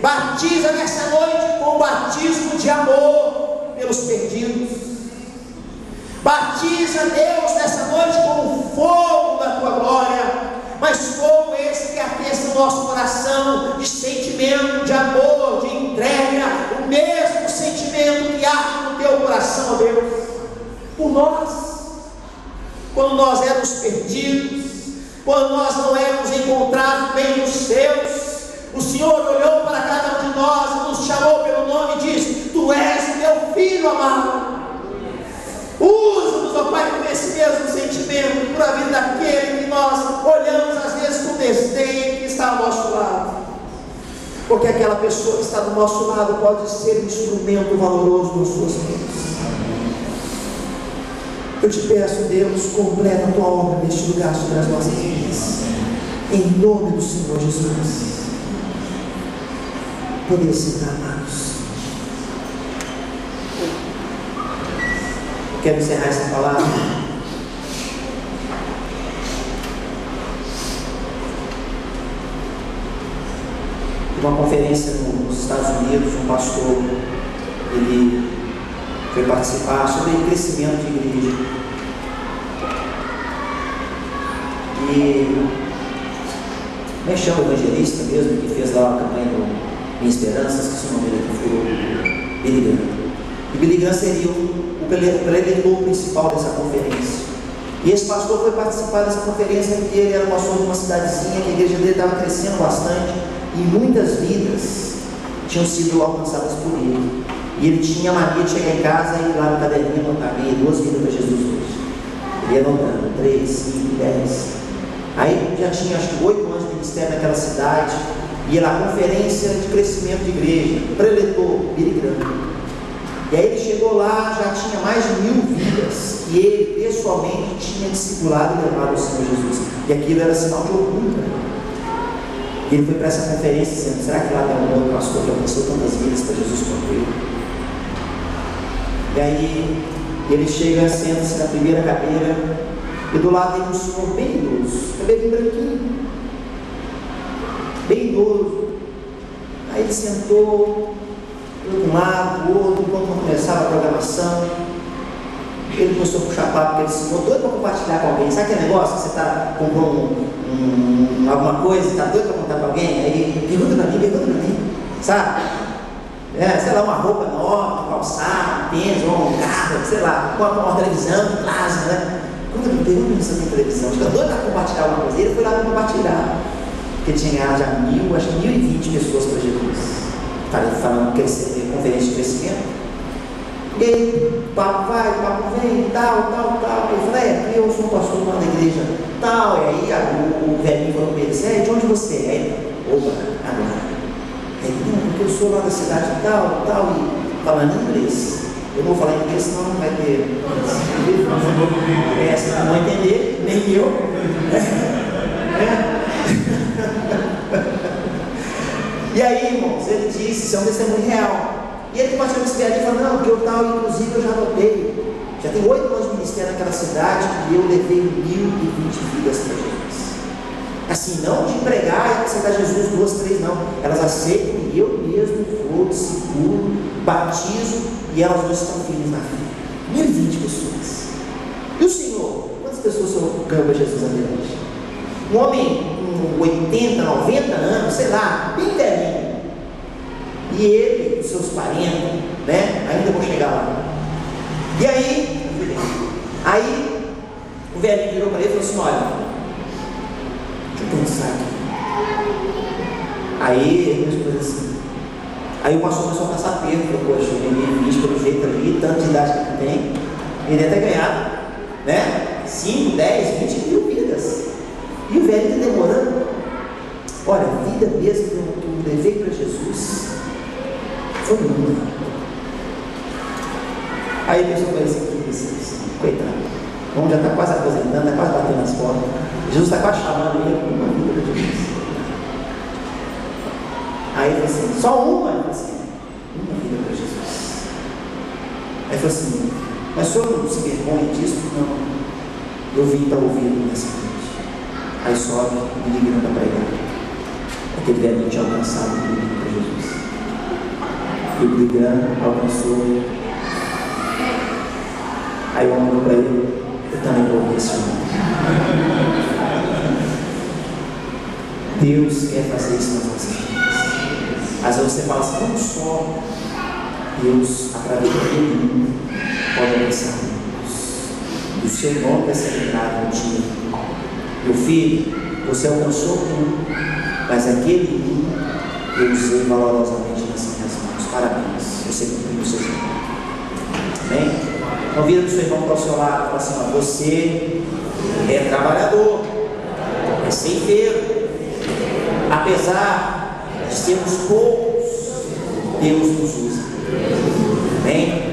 Batiza nessa noite com o batismo de amor pelos perdidos. Batiza, Deus, nessa noite com o fogo da tua glória, mas fogo esse que aqueça o nosso coração de sentimento, de amor, de entrega, o mesmo sentimento que arde no teu coração, Deus, por nós, quando nós éramos perdidos, quando nós não éramos encontrados bem nos seus. O Senhor olhou para cada um de nós, nos chamou pelo nome e disse: tu és meu filho amado. Usa-nos, ó Pai, com esse mesmo sentimento para a vida daquele que nós olhamos às vezes com desdém, que está ao nosso lado, porque aquela pessoa que está do nosso lado pode ser um instrumento valoroso nas suas mãos. Eu te peço, Deus, completa a tua obra neste lugar sobre as nossas vidas, em nome do Senhor Jesus. Poder sentar, amados. Quero encerrar essa palavra de uma conferência nos Estados Unidos. Um pastor, ele foi participar sobre crescimento de igreja, e mexeu o evangelista mesmo, que fez lá a campanha do Minha Esperança, esqueci o nome dele, que foi o Billy Graham. E Billy Graham seria o preletor principal dessa conferência. E esse pastor foi participar dessa conferência porque ele era pastor de uma cidadezinha, que a igreja dele estava crescendo bastante, e muitas vidas tinham sido alcançadas por ele. E ele tinha a mania de chegar em casa e ir lá no caderninho anotar: 2 vidas para Jesus hoje. Ele ia anotando 3, 5, 10. Aí já tinha acho que 8 anos de ministério naquela cidade. Ia lá, conferência de crescimento de igreja, preletor, Billy Graham. E aí ele chegou lá, já tinha mais de 1000 vidas, que ele pessoalmente tinha discipulado e levado ao Senhor Jesus. E aquilo era sinal de orgulho para ele. E ele foi para essa conferência dizendo: será que lá tem um outro pastor que alcançou tantas vidas para Jesus quanto eu? E aí ele chega, senta-se na primeira cadeira, e do lado tem um senhor bem idoso, cabelo branquinho, bem idoso. Aí ele sentou de um lado, do outro, enquanto começava a programação. Ele começou a puxar papo, porque ele disse: estou doido para compartilhar com alguém. Sabe aquele negócio que você comprou alguma coisa, está doido para contar para alguém? Aí pergunta para mim, sabe? Sei lá, uma roupa nova, um calçado, um tênis, ou um carro, sei lá, uma televisão, um plasma, né? Pergunta para mim se tem televisão. Estou doido para compartilhar alguma coisa. Ele foi lá para compartilhar, porque tinha ganhado já 1020 pessoas para Jesus. Falando de conferência de crescimento. E aí, papo vai, papo vem, tal. Ele falou: eu sou um pastor lá da igreja tal. E aí o velhinho falou para ele: de onde você é? Ele: opa, agora. Ele: não, porque eu sou lá da cidade tal, e falando inglês. Eu não vou falar inglês, senão não vai ter. Vocês não vão entender, nem eu. E aí, irmãos, ele disse: isso é um testemunho real. E ele compartilhou esse velhinho e falou: não, porque eu tal, inclusive eu já notei. Já tem 8 anos de ministério naquela cidade e eu levei 1020 vidas para Jesus. Assim, não de pregar e aceitar Jesus 2, 3, não. Elas aceitam e eu mesmo vou, discipulo, batizo, e elas não estão firmes na fé. 1020 pessoas. E o Senhor? Quantas pessoas o Senhor ganhou para Jesus até hoje? Um homem com 80, 90 anos, sei lá, bem velhinho. E ele, os seus parentes, né? Ainda vou chegar lá. E aí o velhinho virou para ele e falou assim: olha, deixa eu pensar aqui. Aí ele respondeu assim. Aí o pastor começou a passar perto, falou: poxa, o menino bicho pelo jeito ali, tanto de idade que ele tem, ele deve ter ganhado, né? 5, 10, 20 mil vidas. E o velho está demorando. Olha, a vida mesmo que eu levei para Jesus foi uma. Aí a pessoa falou assim: coitado, o homem já está quase aposentando, está quase batendo nas portas. Jesus está quase chamando ele para uma vida para Jesus. Aí ele falou assim, só uma? Ele falou assim, uma vida para Jesus. Aí ele falou assim, mas o senhor não se vergonha disso? Não, eu vim para ouvir nessa noite. Aí sobe e me liga para pregar. Aquele velhinho tinha alcançado o menino para Jesus. E o brigando alcançou. Aí o homem falou para ele, eu também vou ouvir esse homem. Deus quer fazer isso nas nossas vidas. Às vezes você fala assim, não só Deus, através de mim, pode alcançar Deus. E o seu nome vai ser lembrado no dia. Meu filho, você alcançou um, mas aquele um eu usei valorosamente nas minhas mãos. Parabéns, você cumpriu o seu nome. Amém? Então vira do seu irmão para o seu lado e fala assim, ó, você é trabalhador, é ceifeiro. Apesar de sermos poucos, Deus nos usa. Amém?